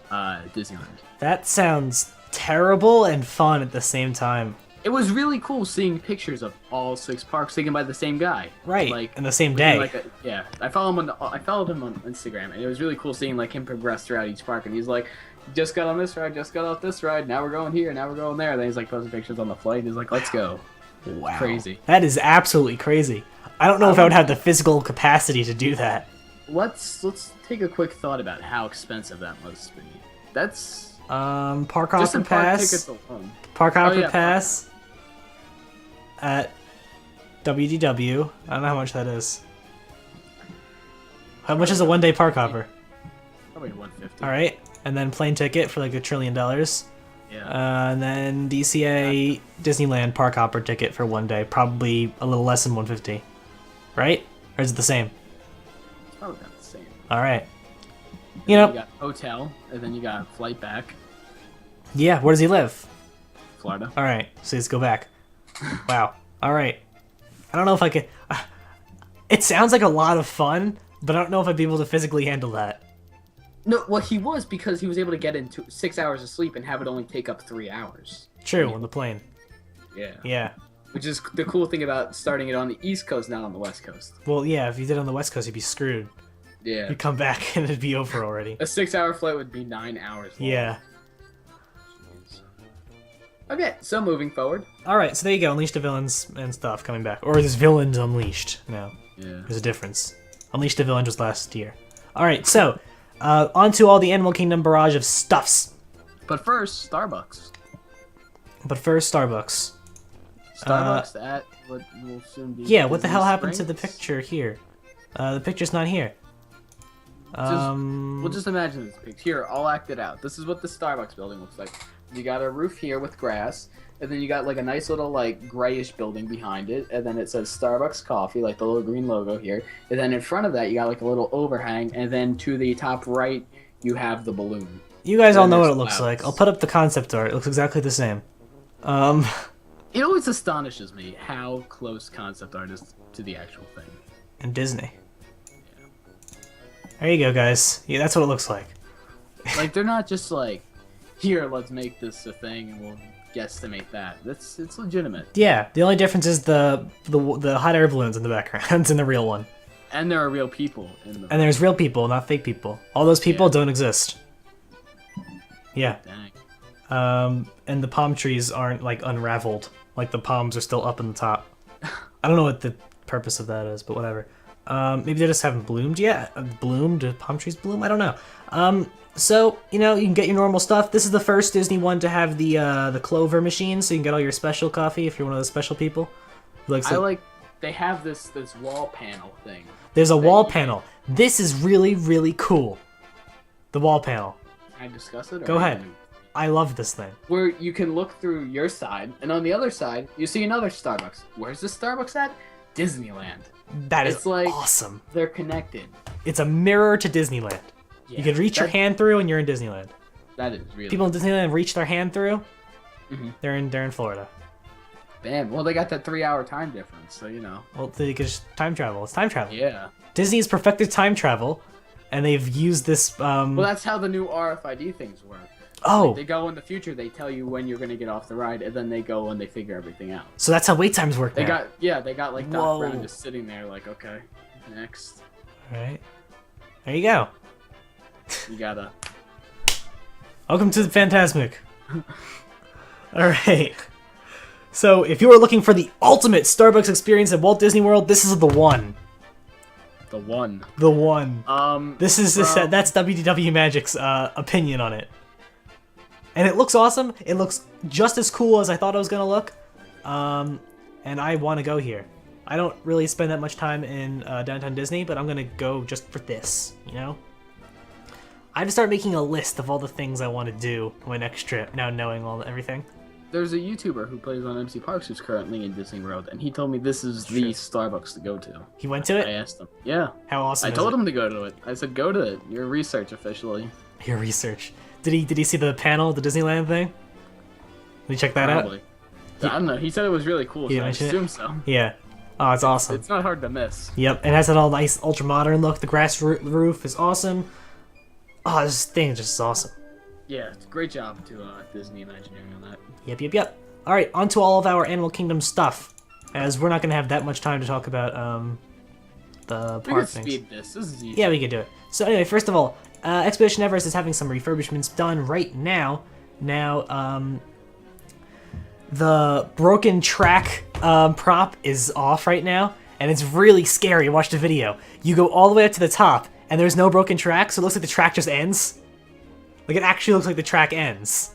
S2: Disneyland.
S1: That sounds terrible and fun at the same time.
S2: It was really cool seeing pictures of all 6 parks taken by the same guy.
S1: Right,
S2: Like
S1: in the same
S2: within,
S1: day.
S2: Like yeah, I followed him on Instagram, and it was really cool seeing like him progress throughout each park. And he's like, just got on this ride, just got off this ride. Now we're going here, now we're going there. Then he's like posting pictures on the flight. He's like, let's go.
S1: Wow.
S2: Crazy.
S1: That is absolutely crazy. I don't know if I would have the physical capacity to do that.
S2: Let's take a quick thought about how expensive that must be. That's
S1: Park
S2: just
S1: hopper
S2: in park
S1: pass.
S2: tickets alone.
S1: Park hopper
S2: yeah,
S1: pass at WDW. I don't know how much that is. How much is a one-day park hopper?
S2: Probably 150.
S1: All right, and then plane ticket for like $1 trillion.
S2: Yeah.
S1: And then DCA Disneyland park hopper ticket for one day, probably a little less than 150. Right? Or is it the same?
S2: It's probably not the same.
S1: All right.
S2: You
S1: know.
S2: got hotel, and then you got flight back.
S1: Yeah. Where does he live?
S2: Florida.
S1: All right. So let's go back. Wow. All right. I don't know if I could. It sounds like a lot of fun, but I don't know if I'd be able to physically handle that.
S2: No, well, he was because he was able to get into 6 hours of sleep and have it only take up 3 hours.
S1: True, on the plane.
S2: Yeah.
S1: Yeah.
S2: Which is the cool thing about starting it on the East Coast, not on the West Coast.
S1: Well, yeah, if you did it on the West Coast, you'd be screwed.
S2: Yeah.
S1: You'd come back and it'd be over already.
S2: A 6-hour flight would be 9 hours long.
S1: Yeah.
S2: Okay, so moving forward.
S1: Alright, so there you go. Unleash the villains and stuff coming back. Or there's villains unleashed now.
S2: Yeah.
S1: There's a difference. Unleash the villains was last year. Alright, so, on to all the Animal Kingdom barrage of stuffs.
S2: But first, Starbucks.
S1: But first, Starbucks.
S2: Starbucks at what will soon be.
S1: Yeah, what the
S2: Disney
S1: hell happened to the
S2: Springs?
S1: picture here? The picture's not here.
S2: We'll just imagine this picture. Here, I'll act it out. This is what the Starbucks building looks like. You got a roof here with grass, and then you got like a nice little like grayish building behind it, and then it says Starbucks Coffee, like the little green logo here. And then in front of that, you got like a little overhang, and then to the top right, you have the balloon.
S1: You guys all
S2: And
S1: know what
S2: there's
S1: it looks
S2: clouds.
S1: like. I'll put up the concept art. It looks exactly the same.
S2: It always astonishes me how close concept art is to the actual thing.
S1: And Disney. There you go, guys. Yeah, that's what it looks like.
S2: Like they're not just like, here, let's make this a thing, and we'll guesstimate that. It's legitimate.
S1: Yeah, the only difference is the hot air balloons in the background in the real one.
S2: And there are real people in them.
S1: And there's real people, not fake people. All those people
S2: Yeah.
S1: don't exist. Yeah.
S2: Dang.
S1: And the palm trees aren't like unraveled. Like the palms are still up in the top. I don't know what the purpose of that is, but whatever. Maybe they just haven't bloomed yet. Bloomed? Do palm trees bloom? I don't know. So, you know, you can get your normal stuff. This is the first Disney one to have the Clover machine, so you can get all your special coffee if you're one of those special people.
S2: They have this wall panel thing.
S1: There's a wall panel. This is really, really cool. The wall panel.
S2: Can I discuss it? Or
S1: Go ahead. I love this thing.
S2: Where you can look through your side, and on the other side, you see another Starbucks. Where's the Starbucks at? Disneyland.
S1: That is
S2: It's like-
S1: awesome.
S2: They're connected.
S1: It's a mirror to Disneyland.
S2: Yeah,
S1: You can reach your hand through and you're in Disneyland.
S2: That is really.
S1: People in Disneyland reach their hand through,
S2: Mhm.
S1: they're in Florida.
S2: Bam. Well, they got that 3-hour time difference, so you know.
S1: Well, they could just time travel. It's time travel.
S2: Yeah.
S1: Disney's perfected time travel, and they've used this.
S2: Well, that's how the new RFID things work.
S1: Oh,
S2: Like, they go in the future, they tell you when you're gonna get off the ride, and then they go and they figure everything out.
S1: so that's how wait times work
S2: They
S1: now.
S2: got like Doc
S1: Whoa.
S2: Brown just sitting there, like, okay, next,
S1: All right. There you go.
S2: you gotta.
S1: Welcome to the Phantasmic. All right. So, if you are looking for the ultimate Starbucks experience at Walt Disney World, this is the one.
S2: The one.
S1: The one.
S2: This
S1: That's WDW Magic's opinion on it. And it looks awesome. It looks just as cool as I thought it was gonna look. And I want to go here. I don't really spend that much time in downtown Disney, but I'm gonna go just for this, you know? I have to start making a list of all the things I want to do on my next trip, now knowing everything.
S2: There's a YouTuber who plays on MC Parks who's currently in Disney World, and he told me this is the Starbucks to go to.
S1: He went to
S2: I
S1: it?
S2: asked him. Yeah.
S1: How awesome
S2: I
S1: is
S2: told
S1: it?
S2: him to go to it. I said, go to it. Your research officially.
S1: Your research. Did he see the panel, the Disneyland thing? Did he check that
S2: Probably. I don't know. He said it was really cool,
S1: He
S2: so I
S1: mentioned it?
S2: assume so.
S1: out? Yeah. Oh, it's awesome.
S2: It's not hard to miss.
S1: Yep, it has that all nice ultra modern look. The grass roof is awesome. Oh, this thing is just awesome.
S2: Yeah, it's a great job to Disney Imagineering on that.
S1: Yep. Alright, on to all of our Animal Kingdom stuff, as we're not going to have that much time to talk about the
S2: We
S1: park
S2: could
S1: things.
S2: speed this. This is easy.
S1: Yeah, we could do it. So anyway, first of all, Expedition Everest is having some refurbishments done right now. Now, the broken track prop is off right now, and it's really scary. Watch the video. You go all the way up to the top, and there's no broken track, so it looks like the track just ends. Like, it actually looks like the track ends.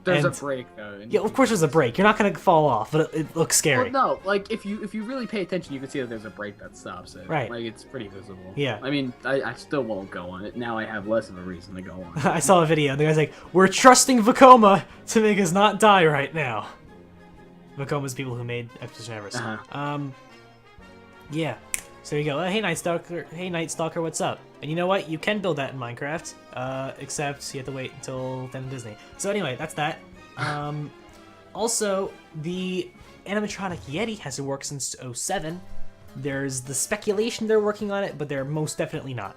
S2: There's
S1: And-
S2: a break though.
S1: Yeah, of course there's a break. You're not gonna fall off, but it looks scary.
S2: Well, no, like if you really pay attention, you can see that there's a break that stops it.
S1: Right.
S2: Like it's pretty visible.
S1: Yeah.
S2: I mean, I still won't go on it. Now I have less of a reason to go on it.
S1: I saw a video, and the guy's like, "We're trusting Vekoma to make us not die right now." Vekoma's people who made Expedition Everest.
S2: Uh-huh.
S1: Yeah. So there you go. Hey, Night Stalker. Hey, Night Stalker. What's up? And you know what? You can build that in Minecraft. Except you have to wait until then in Disney. So anyway, that's that. Also, the animatronic Yeti hasn't worked since 07. There's the speculation they're working on it, but they're most definitely not.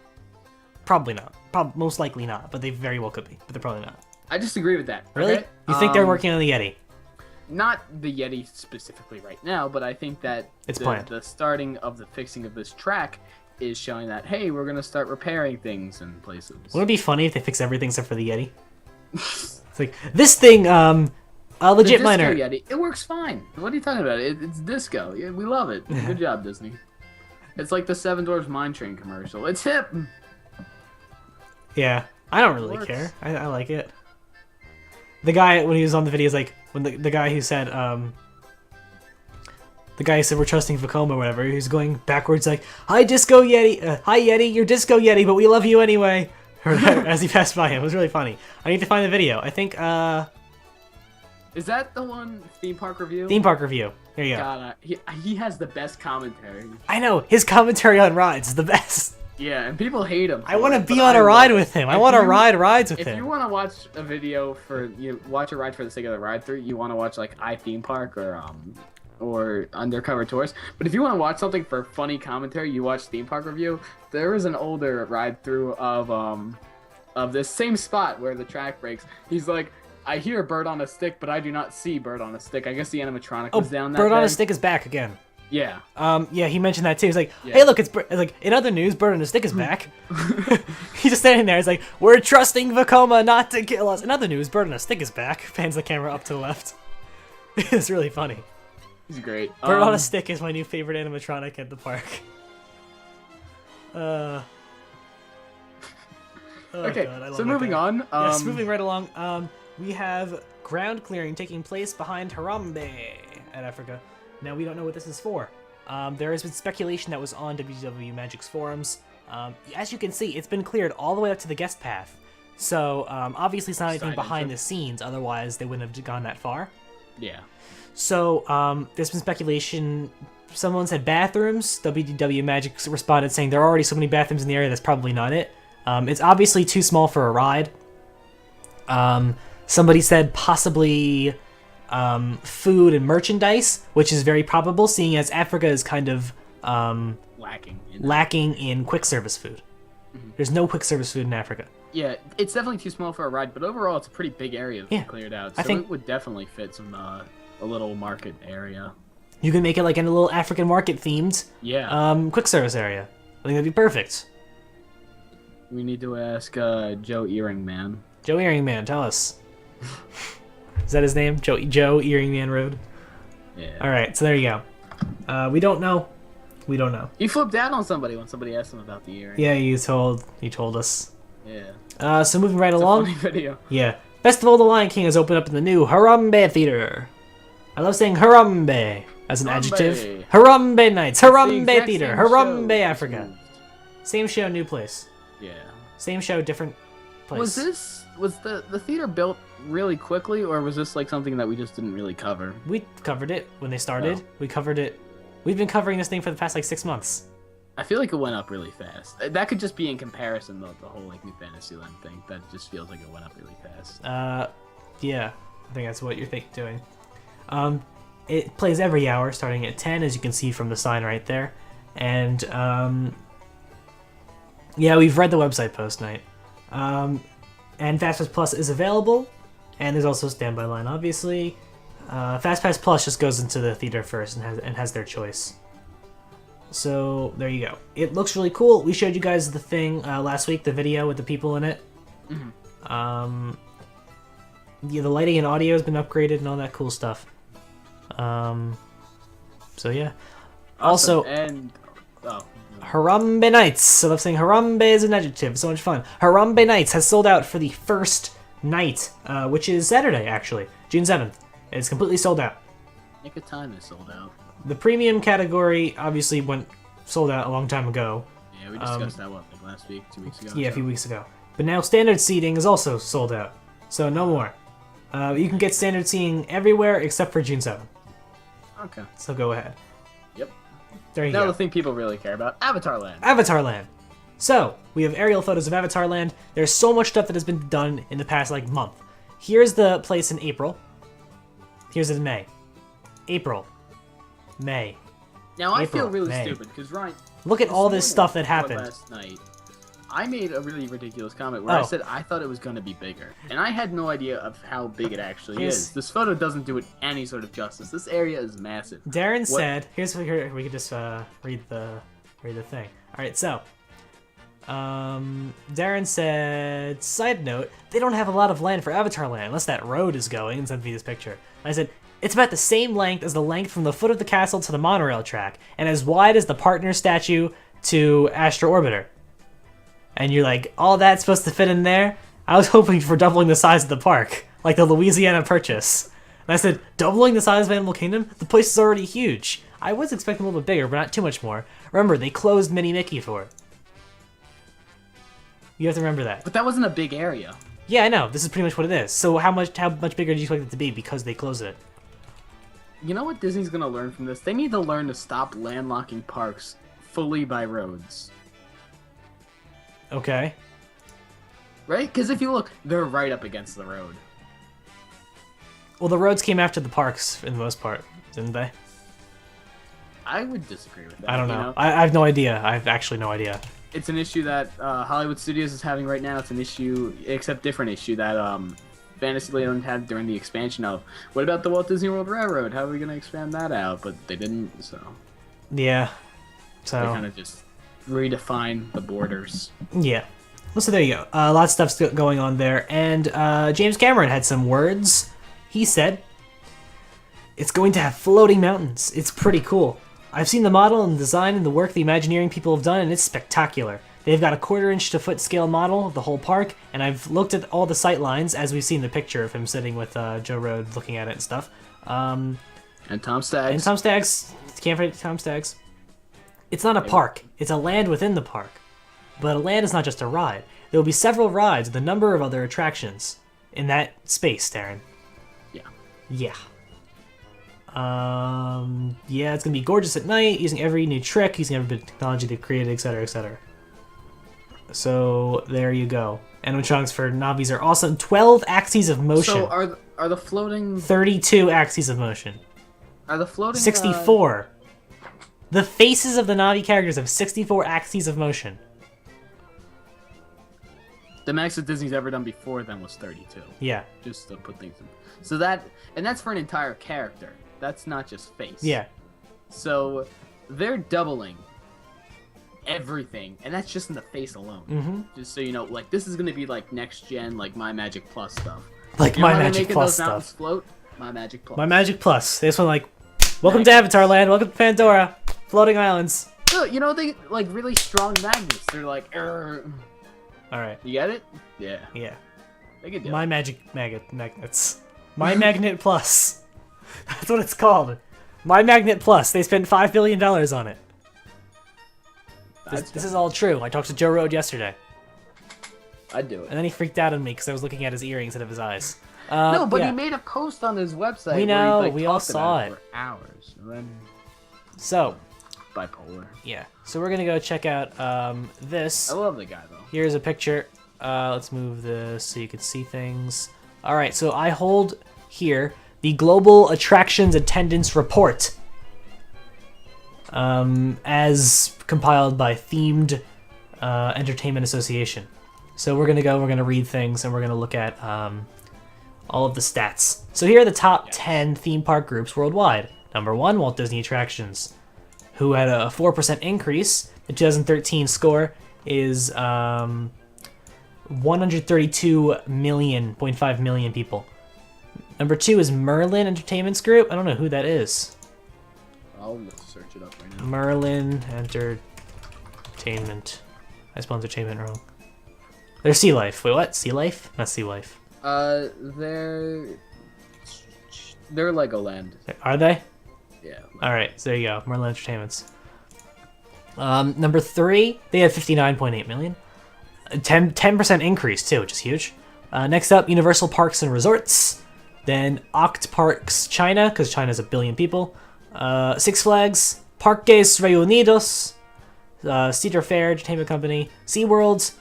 S1: Probably not. Most likely not, but they very well could be. But they're probably not.
S2: I disagree with that.
S1: Really?
S2: Okay?
S1: You think they're working on the Yeti?
S2: Not the Yeti specifically right now, but I think that
S1: It's planned.
S2: the starting of the fixing of this track is showing that, hey, we're going to start repairing things in places.
S1: Wouldn't it be funny if they fix everything except for the Yeti? It's like, this thing, a legit
S2: the
S1: miner.
S2: Disco Yeti, it works fine. What are you talking about? It's disco. Yeah, we love it. Good job, Disney. It's like the Seven Dwarfs Mine Train commercial. It's hip.
S1: Yeah, I don't really
S2: Works.
S1: care. I like it. The guy, when he was on the video, is like, when the guy who said, we're trusting Vekoma or whatever, he's going backwards like, "Hi, Disco Yeti. Hi, Yeti. You're Disco Yeti, but we love you anyway." As he passed by him. It was really funny. I need to find the video. I think,
S2: Is that the one theme park review?
S1: Theme Park Review. There you go.
S2: God, he has the best commentary.
S1: I know, his commentary on rides is the best.
S2: Yeah, and people hate him.
S1: I want to be on a ride with him. I want to ride rides with
S2: If you
S1: him.
S2: want to watch a video watch a ride for the sake of the ride through, you want to watch like iTheme Park or Undercover Tours. But if you want to watch something for funny commentary, you watch Theme Park Review. There was an older ride through of this same spot where the track breaks. He's like, "I hear a bird on a stick, but I do not see bird on a stick." I guess the animatronic was down that
S1: Bird on a
S2: day.
S1: Stick is back again.
S2: Yeah.
S1: Yeah, he mentioned that too. He's like,
S2: Yeah.
S1: "Hey, look, it's like in other news, Bird on a Stick is back." He's just standing there. He's like, "We're trusting Vekoma not to kill us." In other news, Bird on a Stick is back. Pans the camera up to the left. It's really funny.
S2: He's great.
S1: Bird on a Stick is my new favorite animatronic at the park. Oh
S2: Okay,
S1: God, I love
S2: so
S1: that
S2: moving
S1: guy.
S2: on.
S1: Yes, moving right along. We have ground clearing taking place behind Harambe at Africa. Now, we don't know what this is for. There has been speculation that was on WW Magic's forums. As you can see, it's been cleared all the way up to the guest path. So, obviously it's not anything
S2: Side
S1: behind
S2: entrance.
S1: the scenes, otherwise they wouldn't have gone that far.
S2: Yeah.
S1: So, there's been speculation. Someone said bathrooms. WW Magic responded saying there are already so many bathrooms in the area, that's probably not it. It's obviously too small for a ride. Somebody said possibly food and merchandise, which is very probable, seeing as Africa is kind of lacking in quick service food. There's no quick service food in Africa.
S2: Yeah, it's definitely too small for a ride, but overall it's a pretty big area that's
S1: Yeah.
S2: cleared out.
S1: I
S2: So
S1: think-
S2: it would definitely fit some a little market area.
S1: You can make it like in a little African market themed
S2: Yeah.
S1: quick service area. I think that'd be perfect.
S2: We need to ask Joe Earring Man.
S1: Joe Earring Man, tell us. Is that his name? Joe Earring Man Road?
S2: Yeah.
S1: Alright, so there you go. We don't know. We don't know.
S2: He flipped out on somebody when somebody asked him about the earring.
S1: Yeah, you told us.
S2: Yeah.
S1: So moving right
S2: It's
S1: along.
S2: a funny video.
S1: Yeah. Festival of the Lion King has opened up in the new Harambe Theater. I love saying Harambe as an
S2: Harambe.
S1: adjective. Harambe Nights, Harambe
S2: exact
S1: Theater,
S2: same
S1: Harambe
S2: show,
S1: Africa.
S2: just moved.
S1: Same show, new place.
S2: Yeah.
S1: Same show, different place.
S2: Was the theater built really quickly, or was this like something that we just didn't really cover?
S1: We covered it when they started.
S2: Oh.
S1: We covered it. We've been covering this thing for the past like 6 months.
S2: I feel like it went up really fast. That could just be in comparison to the whole like New Fantasyland thing. That just feels like it went up really fast.
S1: Yeah, I think that's what you're doing. It plays every hour, starting at 10, as you can see from the sign right there. And yeah, we've read the website post night. And Fast Pass Plus is available, and there's also a standby line, obviously. FastPass Plus just goes into the theater first and has their choice. So there you go. It looks really cool. We showed you guys the thing last week, the video with the people in it.
S2: Mm-hmm.
S1: Yeah, the lighting and audio has been upgraded and all that cool stuff. So yeah.
S2: Awesome.
S1: Also,
S2: and
S1: Harambe Nights. I love saying Harambe is an adjective. So much fun. Harambe Nights has sold out for the first night, which is Saturday actually, June 7th. It's completely sold out.
S2: Nick of Time is sold out.
S1: The premium category obviously went sold out a long time ago.
S2: Yeah, we discussed that like last week, 2 weeks ago.
S1: Yeah, a few weeks ago. But now standard seating is also sold out. So no more. You can get standard seating everywhere except for June 7th.
S2: Okay.
S1: So go ahead.
S2: Yep.
S1: There you
S2: Now
S1: go.
S2: the thing people really care about, AVATARland.
S1: AVATARland. So, we have aerial photos of AVATARland. There's so much stuff that has been done in the past, like, month. Here's the place in April. Here's it in May. April. May.
S2: Now, I
S1: April,
S2: feel really
S1: May.
S2: stupid, because, Ryan...
S1: Look at all this
S2: morning
S1: stuff that
S2: or
S1: happened.
S2: Last night, I made a really ridiculous comment where I
S1: Oh.
S2: said I thought it was going to be bigger. And I had no idea of how big it actually
S1: Here's-
S2: is. This photo doesn't do it any sort of justice. This area is massive.
S1: Darren
S2: What-
S1: said, here's what we could just read the thing. All right, so Darren said, side note, they don't have a lot of land for AVATARland unless that road is going, and sent me this picture. And I said, it's about the same length as the length from the foot of the castle to the monorail track, and as wide as the partner statue to Astro Orbiter. And you're like, all that's supposed to fit in there? I was hoping for doubling the size of the park, like the Louisiana Purchase. And I said, doubling the size of Animal Kingdom? The place is already huge. I was expecting a little bit bigger, but not too much more. Remember, they closed Mini Mickey for it. You have to remember that.
S2: But that wasn't a big area.
S1: Yeah, I know. This is pretty much what it is. So how much bigger do you expect it to be because they closed it?
S2: You know what Disney's going to learn from this? They need to learn to stop landlocking parks fully by roads.
S1: Okay.
S2: Right? Because if you look, they're right up against the road.
S1: Well, the roads came after the parks, for the most part, didn't they?
S2: I would disagree with that.
S1: I don't
S2: you
S1: know. I have no idea. I have actually no idea.
S2: It's an issue that Hollywood Studios is having right now. It's an issue, except different issue, that Fantasyland had during the expansion of, what about the Walt Disney World Railroad? How are we going to expand that out? But they didn't, so...
S1: Yeah.
S2: They
S1: So...
S2: kind of just redefine the borders.
S1: Yeah. Well, so there you go. Lots of stuff's going on there. And James Cameron had some words. He said, it's going to have floating mountains. It's pretty cool. I've seen the model and the design and the work the Imagineering people have done, and it's spectacular. They've got a 1/4 inch to foot scale model of the whole park, and I've looked at all the sight lines, as we've seen the picture of him sitting with Joe Road looking at it and stuff.
S2: And Tom Staggs.
S1: And Tom Staggs. Can't forget Tom Staggs. It's not a park. It's a land within the park. But a land is not just a ride. There will be several rides with a number of other attractions in that space, Darren.
S2: Yeah.
S1: Yeah. Yeah, it's gonna be gorgeous at night, using every new trick, using every bit of technology they've created, etc., etc. So there you go. Animatronics for Navis are awesome. 12 axes of motion.
S2: So are the floating...
S1: 32 axes of motion.
S2: Are the floating...
S1: 64. The faces of the Navi characters have 64 axes of motion.
S2: The max that Disney's ever done before then was 32.
S1: Yeah.
S2: Just to put things in. So that... And that's for an entire character. That's not just face.
S1: Yeah.
S2: So they're doubling everything, and that's just in the face alone.
S1: Mm-hmm.
S2: Just so you know, like, this is going to be like next gen, like My Magic Plus stuff.
S1: Like
S2: You know
S1: My
S2: how they're
S1: Magic
S2: making
S1: Plus
S2: those mountains
S1: stuff.
S2: float? My Magic Plus.
S1: My Magic Plus. This one, like, welcome to AvatarLand, welcome to Pandora, floating islands.
S2: You know, they like really strong magnets. They're like, "Arr."
S1: All right.
S2: You get it? Yeah.
S1: Yeah.
S2: They can do
S1: My
S2: it.
S1: Magic Magnets. My Magnet Plus. That's what it's called. My Magnet Plus. They spent $5 billion on it. This is all true. I talked to Joe Road yesterday.
S2: I'd do it.
S1: And then he freaked out on me because I was looking at his earrings instead of his eyes.
S2: No, but
S1: yeah.
S2: he made a post on his website.
S1: We know,
S2: where he, like,
S1: we all
S2: talked
S1: saw
S2: about
S1: it.
S2: for hours. And then
S1: So,
S2: bipolar.
S1: yeah. So we're going to go check out this.
S2: I love the guy though.
S1: Here's a picture. Let's move this so you can see things. All right, so I hold here the Global Attractions Attendance Report, as compiled by Themed Entertainment Association. So we're gonna read things, and we're gonna look at all of the stats. So here are the top 10 theme park groups worldwide. Number 1, Walt Disney Attractions, who had a 4% increase. The 2013 score is 132.5 million people. Number 2 is Merlin Entertainment's group. I don't know who that is.
S2: I'll search it up right now.
S1: Merlin Entertainment. I spelled entertainment wrong. They're Sea Life. Wait, what? Sea Life? Not Sea Life.
S2: They're Legoland.
S1: Are they?
S2: Yeah.
S1: All right, so there you go. Merlin Entertainments. Number 3, they had 59.8 million. 10% increase too, which is huge. Next up, Universal Parks and Resorts. Then Oct Parks China, because China's a billion people. Six Flags, Parques Reunidos, Cedar Fair Entertainment Company, SeaWorld,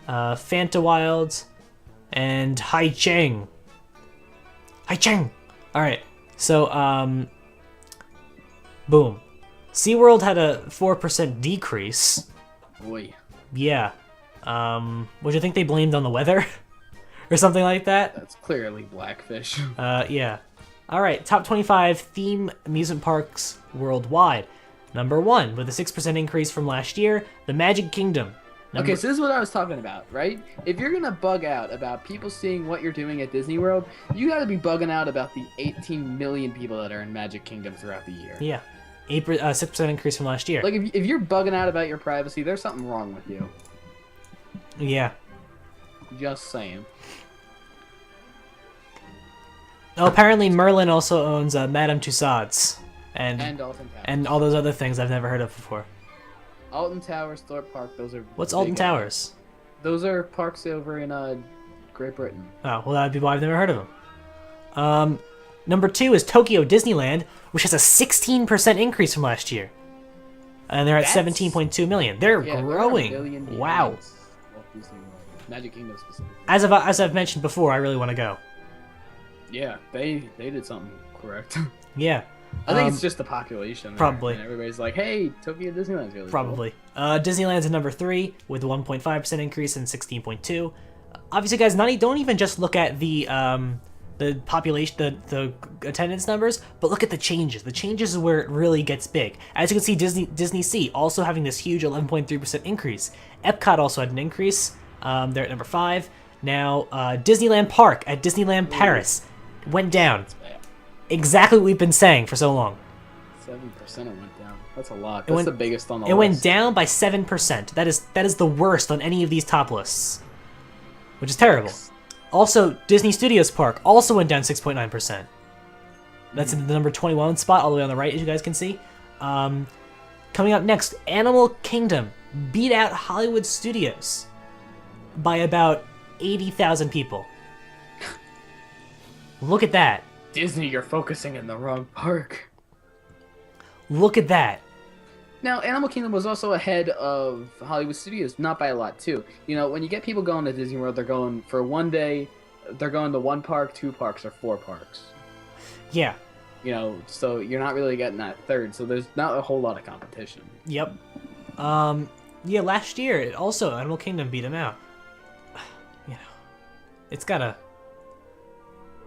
S1: Fanta Wild, and Haicheng. Haicheng! Alright, so, boom. SeaWorld had a 4% decrease.
S2: Boy.
S1: Yeah. Would you think they blamed on the weather? Or something like that?
S2: That's clearly Blackfish.
S1: Yeah. Alright, top 25 theme amusement parks worldwide. Number 1, with a 6% increase from last year, the Magic Kingdom.
S2: Okay, so this is what I was talking about, right? If you're gonna bug out about people seeing what you're doing at Disney World, you gotta be bugging out about the 18 million people that are in Magic Kingdom throughout the year.
S1: Yeah. 6% increase from last year.
S2: Like, if you're bugging out about your privacy, there's something wrong with you.
S1: Yeah.
S2: Just saying.
S1: Oh, apparently Merlin also owns Madame Tussauds. And
S2: Alton Towers.
S1: And all those other things I've never heard of before.
S2: Alton Towers, Thorpe Park, those are...
S1: What's Alton Towers?
S2: Those are parks over in Great Britain.
S1: Oh, well, that'd be why I've never heard of them. Number 2 is Tokyo Disneyland, which has a 16% increase from last year. And they're at 17.2 million. They're growing. Wow.
S2: Magic Kingdom specifically.
S1: As I've mentioned before, I really want to go.
S2: Yeah, they did something correct.
S1: Yeah.
S2: I think it's just the population.
S1: Probably.
S2: And everybody's like, hey, Tokyo Disneyland's really
S1: Probably. Cool. Disneyland's at number 3 with a 1.5% increase and 16.2. Obviously, guys, don't even just look at the population, the attendance numbers, but look at the changes. The changes is where it really gets big. As you can see, Disney Sea also having this huge 11.3% increase. Epcot also had an increase. They're at number 5. Now, Disneyland Park at Disneyland Paris went down. Exactly what we've been saying for so long.
S2: 7% went down. That's a lot. That's the biggest on the list.
S1: It went down by 7%. That is the worst on any of these top lists, which is terrible. Also, Disney Studios Park also went down 6.9%. That's in the number 21 spot, all the way on the right, as you guys can see. Coming up next, Animal Kingdom beat out Hollywood Studios by about 80,000 people. Look at that.
S2: Disney, you're focusing in the wrong park.
S1: Look at that.
S2: Now, Animal Kingdom was also ahead of Hollywood Studios, not by a lot, too. You know, when you get people going to Disney World, they're going for one day, they're going to 1 park, 2 parks, or 4 parks.
S1: Yeah.
S2: You know, so you're not really getting that third, so there's not a whole lot of competition.
S1: Yep. Yeah, last year, Animal Kingdom beat them out. You know, it's gotta...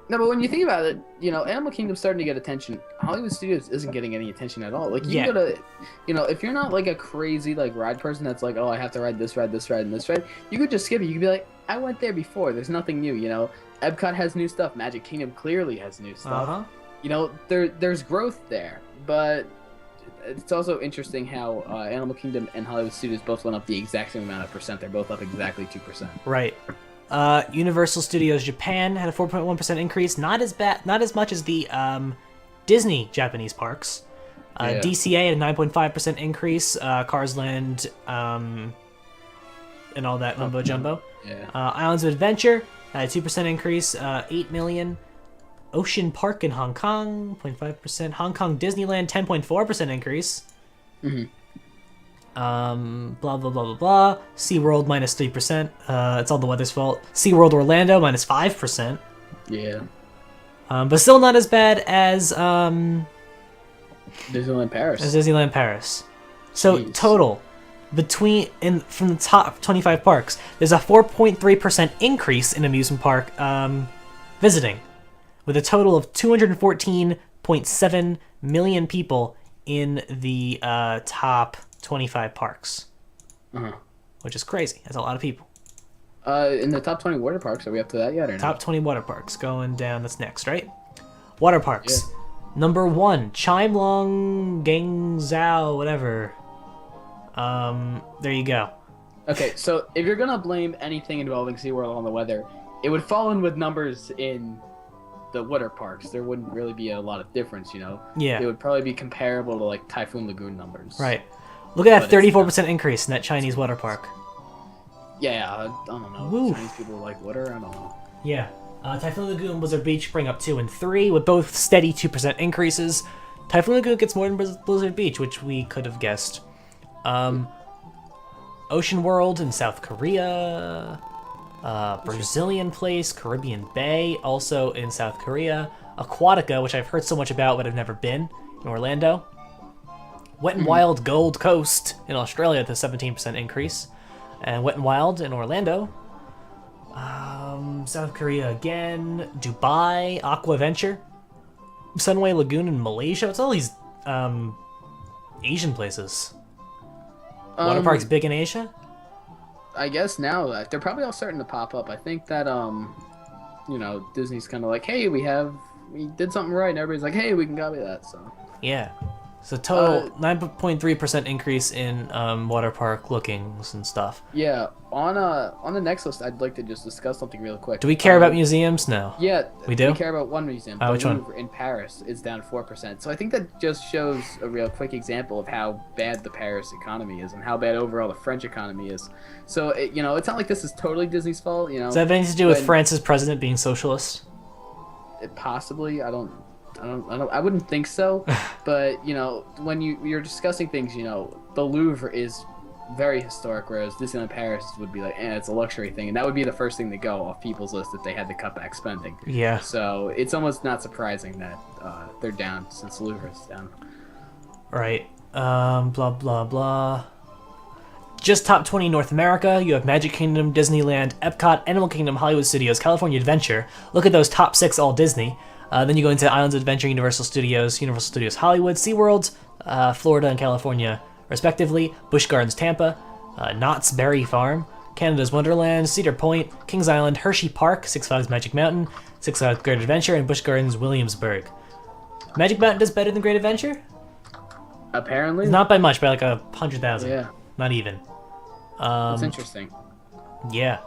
S2: No, but when you think about it, you know, Animal Kingdom's starting to get attention. Hollywood Studios isn't getting any attention at all. Like, you gotta, you know, if you're not like a crazy like ride person that's like, oh, I have to ride this ride, this ride, and this ride, you could just skip it. You could be like, I went there before. There's nothing new, you know. Epcot has new stuff. Magic Kingdom clearly has new stuff. You know, there's growth there, but it's also interesting how Animal Kingdom and Hollywood Studios both went up the exact same amount of percent. They're both up exactly 2%. Right.
S1: Universal Studios Japan had a 4.1% increase, not as much as the Disney Japanese parks. DCA had a 9.5% increase. Cars Land and all that mumbo jumbo. Islands of Adventure had a 2% increase, 8 million. Ocean Park in Hong Kong, 0.5%. Hong Kong Disneyland, 10.4% increase. Blah, blah, blah, blah, blah. SeaWorld, minus 3%. It's all the weather's fault. SeaWorld Orlando, minus 5%.
S2: Yeah.
S1: But still not as bad as
S2: Disneyland Paris.
S1: Disneyland Paris. So total, from the top 25 parks, there's a 4.3% increase in amusement park visiting with a total of 214.7 million people in the top 25 parks, which is crazy. That's a lot of people.
S2: In the top 20 water parks, are we up to that yet or no?
S1: Top 20 water parks going down. That's next, right? Water parks. Yeah. Number 1, Chimelong Gangzhou, whatever. There you go.
S2: Okay, so if you're gonna blame anything involving SeaWorld on the weather, it would fall in with numbers in the water parks. There wouldn't really be a lot of difference, you know?
S1: Yeah.
S2: It would probably be comparable to, like, Typhoon Lagoon numbers.
S1: Right. Look at that 34% increase in that Chinese water park.
S2: Yeah, I don't know.
S1: Oof.
S2: Chinese people like water? I don't know.
S1: Yeah. Typhoon Lagoon, Blizzard Beach bring up 2 and 3, with both steady 2% increases. Typhoon Lagoon gets more than Blizzard Beach, which we could have guessed. Ocean World in South Korea, Brazilian Place, Caribbean Bay, also in South Korea, Aquatica, which I've heard so much about but I've never been, in Orlando, Wet n Wild Gold Coast in Australia with a 17% increase, and Wet n Wild in Orlando, South Korea again, Dubai, Aquaventure, Sunway Lagoon in Malaysia. It's all these Asian places. Water parks big in Asia?
S2: I guess now they're probably all starting to pop up. I think that you know, Disney's kind of like, hey, we did something right, and everybody's like, hey, we can copy that. So
S1: yeah, so total 9.3% increase in water park lookings and stuff.
S2: Yeah, on the next list, I'd like to just discuss something real quick.
S1: Do we care about museums? No.
S2: Yeah,
S1: we do.
S2: We care about one museum.
S1: Which
S2: the Louvre
S1: one?
S2: In Paris is down 4%. So I think that just shows a real quick example of how bad the Paris economy is and how bad overall the French economy is. So you know, it's not like this is totally Disney's fault. You know,
S1: does that have anything to do with France's president being socialist?
S2: Possibly, I wouldn't think so. But you know, when you're discussing things, you know, the Louvre is very historic, whereas Disneyland Paris would be like, it's a luxury thing, and that would be the first thing to go off people's list if they had to cut back spending.
S1: Yeah.
S2: So it's almost not surprising that they're down since the Louvre is down.
S1: Right. Blah blah blah. Just top 20 North America. You have Magic Kingdom, Disneyland, Epcot, Animal Kingdom, Hollywood Studios, California Adventure. Look at those top 6, all Disney. Then you go into Islands of Adventure, Universal Studios Hollywood, SeaWorld, Florida and California, respectively. Busch Gardens, Tampa, Knott's Berry Farm, Canada's Wonderland, Cedar Point, Kings Island, Hershey Park, Six Flags Magic Mountain, Six Flags Great Adventure, and Busch Gardens, Williamsburg. Magic Mountain does better than Great Adventure?
S2: Apparently.
S1: Not by much, by like 100,000.
S2: Yeah.
S1: Not even.
S2: That's interesting.
S1: Yeah.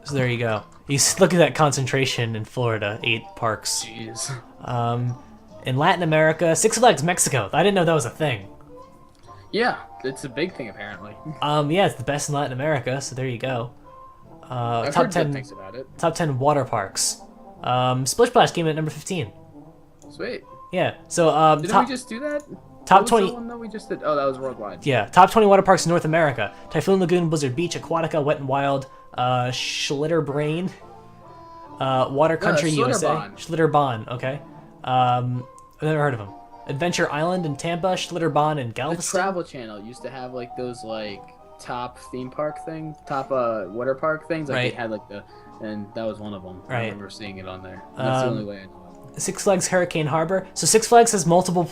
S1: So there you go. You look at that concentration in Florida, 8 parks.
S2: Jeez.
S1: In Latin America, Six Flags Mexico. I didn't know that was a thing.
S2: Yeah, it's a big thing apparently.
S1: Yeah, it's the best in Latin America, so there you go.
S2: I've
S1: top
S2: heard
S1: 10
S2: good things about it.
S1: Top 10 water parks. Splish Splash came in at number 15.
S2: Sweet.
S1: Yeah. So
S2: Didn't we just do that?
S1: Top
S2: what was
S1: 20.
S2: the one that we just did? Oh, that was worldwide.
S1: Yeah, top 20 water parks in North America: Typhoon Lagoon, Blizzard Beach, Aquatica, Wet n Wild, Schlitterbrain, Water Country USA, Schlitterbahn. Okay. I've never heard of them. Adventure Island in Tampa, Schlitterbahn in Galveston.
S2: The Travel Channel used to have like those like top theme park things, top water park things. Like
S1: right.
S2: They had like and that was one of them.
S1: Right.
S2: I remember seeing it on there. That's the only way I know it.
S1: Six Flags Hurricane Harbor. So Six Flags has multiple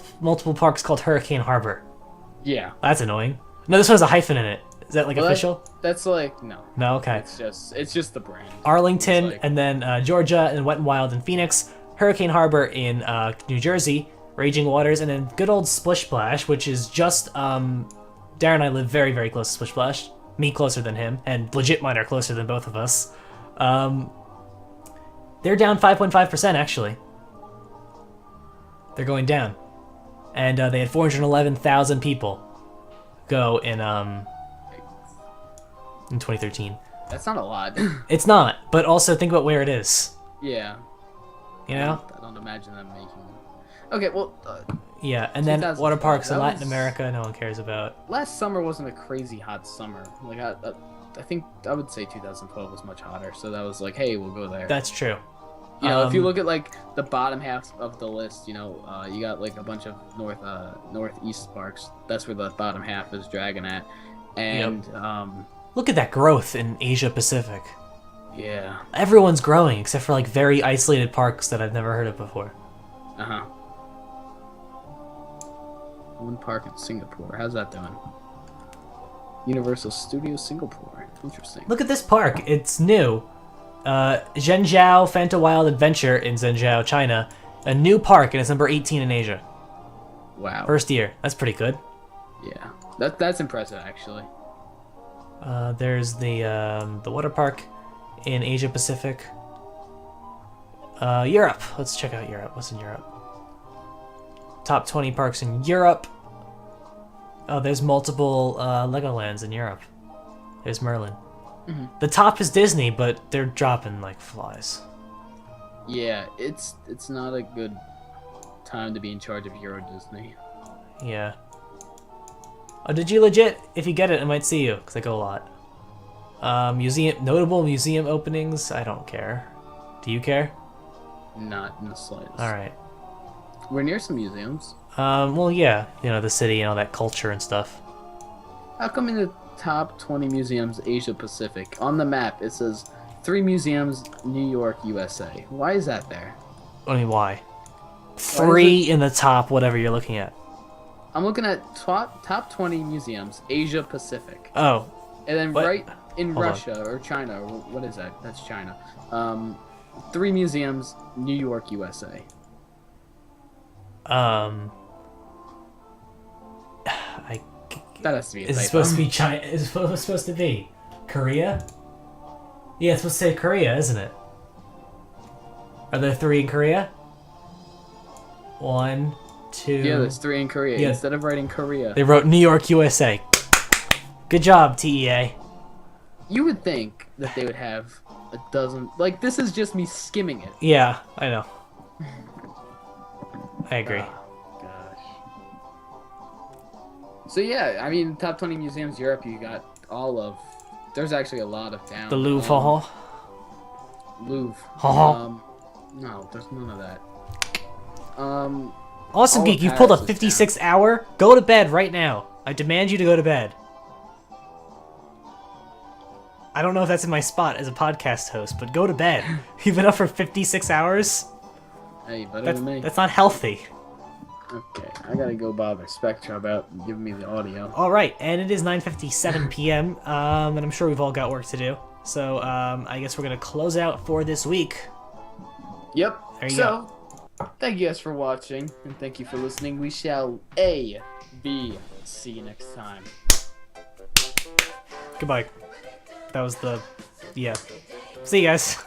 S1: parks called Hurricane Harbor.
S2: Yeah.
S1: That's annoying. No, this one has a hyphen in it. Is that like official?
S2: That's like no.
S1: No, okay.
S2: It's just the brand.
S1: Arlington,
S2: like...
S1: and then Georgia, and Wet n Wild in Phoenix, Hurricane Harbor in New Jersey, Raging Waters, and then good old Splish Splash, which is just Darren and I live very, very close to Splish Splash. Me closer than him, and legit mine are closer than both of us. They're down 5.5% actually. They're going down, and they had 411,000 people go in 2013.
S2: That's not a lot.
S1: It's not, but also think about where it is.
S2: Yeah.
S1: You know?
S2: I don't imagine them making. Okay, well.
S1: Yeah, and then water parks in Latin America, no one cares about.
S2: Last summer wasn't a crazy hot summer. Like I think I would say 2012 was much hotter, so that was like, hey, we'll go there.
S1: That's true.
S2: You know, if you look at like the bottom half of the list, you know, you got like a bunch of northeast parks. That's where the bottom half is dragging at, and
S1: look at that growth in Asia Pacific.
S2: Yeah.
S1: Everyone's growing except for like very isolated parks that I've never heard of before.
S2: Uh-huh. One park in Singapore. How's that doing? Universal Studios Singapore. Interesting.
S1: Look at this park. It's new. Zhenjiao Fanta Wild Adventure in Zhenjiao, China. A new park, and it's number 18 in Asia.
S2: Wow.
S1: First year. That's pretty good.
S2: Yeah. That's impressive, actually.
S1: There's the water park in Asia Pacific. Europe. Let's check out Europe. What's in Europe? Top 20 parks in Europe. Oh, there's multiple Legolands in Europe. There's Merlin.
S2: Mm-hmm.
S1: The top is Disney, but they're dropping like flies.
S2: Yeah, it's not a good time to be in charge of Euro Disney.
S1: Yeah. Oh, did you legit? If you get it, I might see you, because I go a lot. Notable museum openings? I don't care. Do you care?
S2: Not in the slightest.
S1: Alright.
S2: We're near some museums.
S1: Well, yeah. You know, the city and all that culture and stuff.
S2: How come in the top 20 museums Asia Pacific, on the map it says 3 museums, New York, USA? Why is that there?
S1: I mean, why? 3 in the top, whatever you're looking at.
S2: I'm looking at top 20 museums, Asia Pacific.
S1: Oh.
S2: And then
S1: What?
S2: right in
S1: Hold
S2: Russia or China, or what is that? That's China. 3 museums, New York, USA. That has to be a
S1: Is it
S2: typo.
S1: supposed to be China? Is it supposed to be Korea? Yeah, it's supposed to say Korea, isn't it? Are there 3 in Korea? 1, 2.
S2: Yeah, there's 3 in Korea.
S1: Yeah.
S2: Instead of writing Korea.
S1: They wrote New York, USA. Good job, TEA.
S2: You would think that they would have a dozen. Like, this is just me skimming it.
S1: Yeah, I know. I agree.
S2: Oh, gosh. So, yeah, I mean, top 20 museums, Europe, you got all of. There's actually a lot of down.
S1: The Louvre.
S2: Louvre.
S1: Ha
S2: No, there's none of that.
S1: Awesome
S2: all
S1: Geek,
S2: of
S1: you've pulled a
S2: Paris is
S1: 56 hour. Go to bed right now. I demand you to go to bed. I don't know if that's in my spot as a podcast host, but go to bed. You've been up for 56 hours?
S2: Hey, better than me.
S1: That's not healthy.
S2: Okay, I gotta go bother Spectra about giving me the audio.
S1: Alright, and it is 9:57 p.m., and I'm sure we've all got work to do. So, I guess we're gonna close out for this week.
S2: Yep.
S1: There you go.
S2: Thank you guys for watching, and thank you for listening. We shall see you next time.
S1: Goodbye. That was the... yeah. See you guys.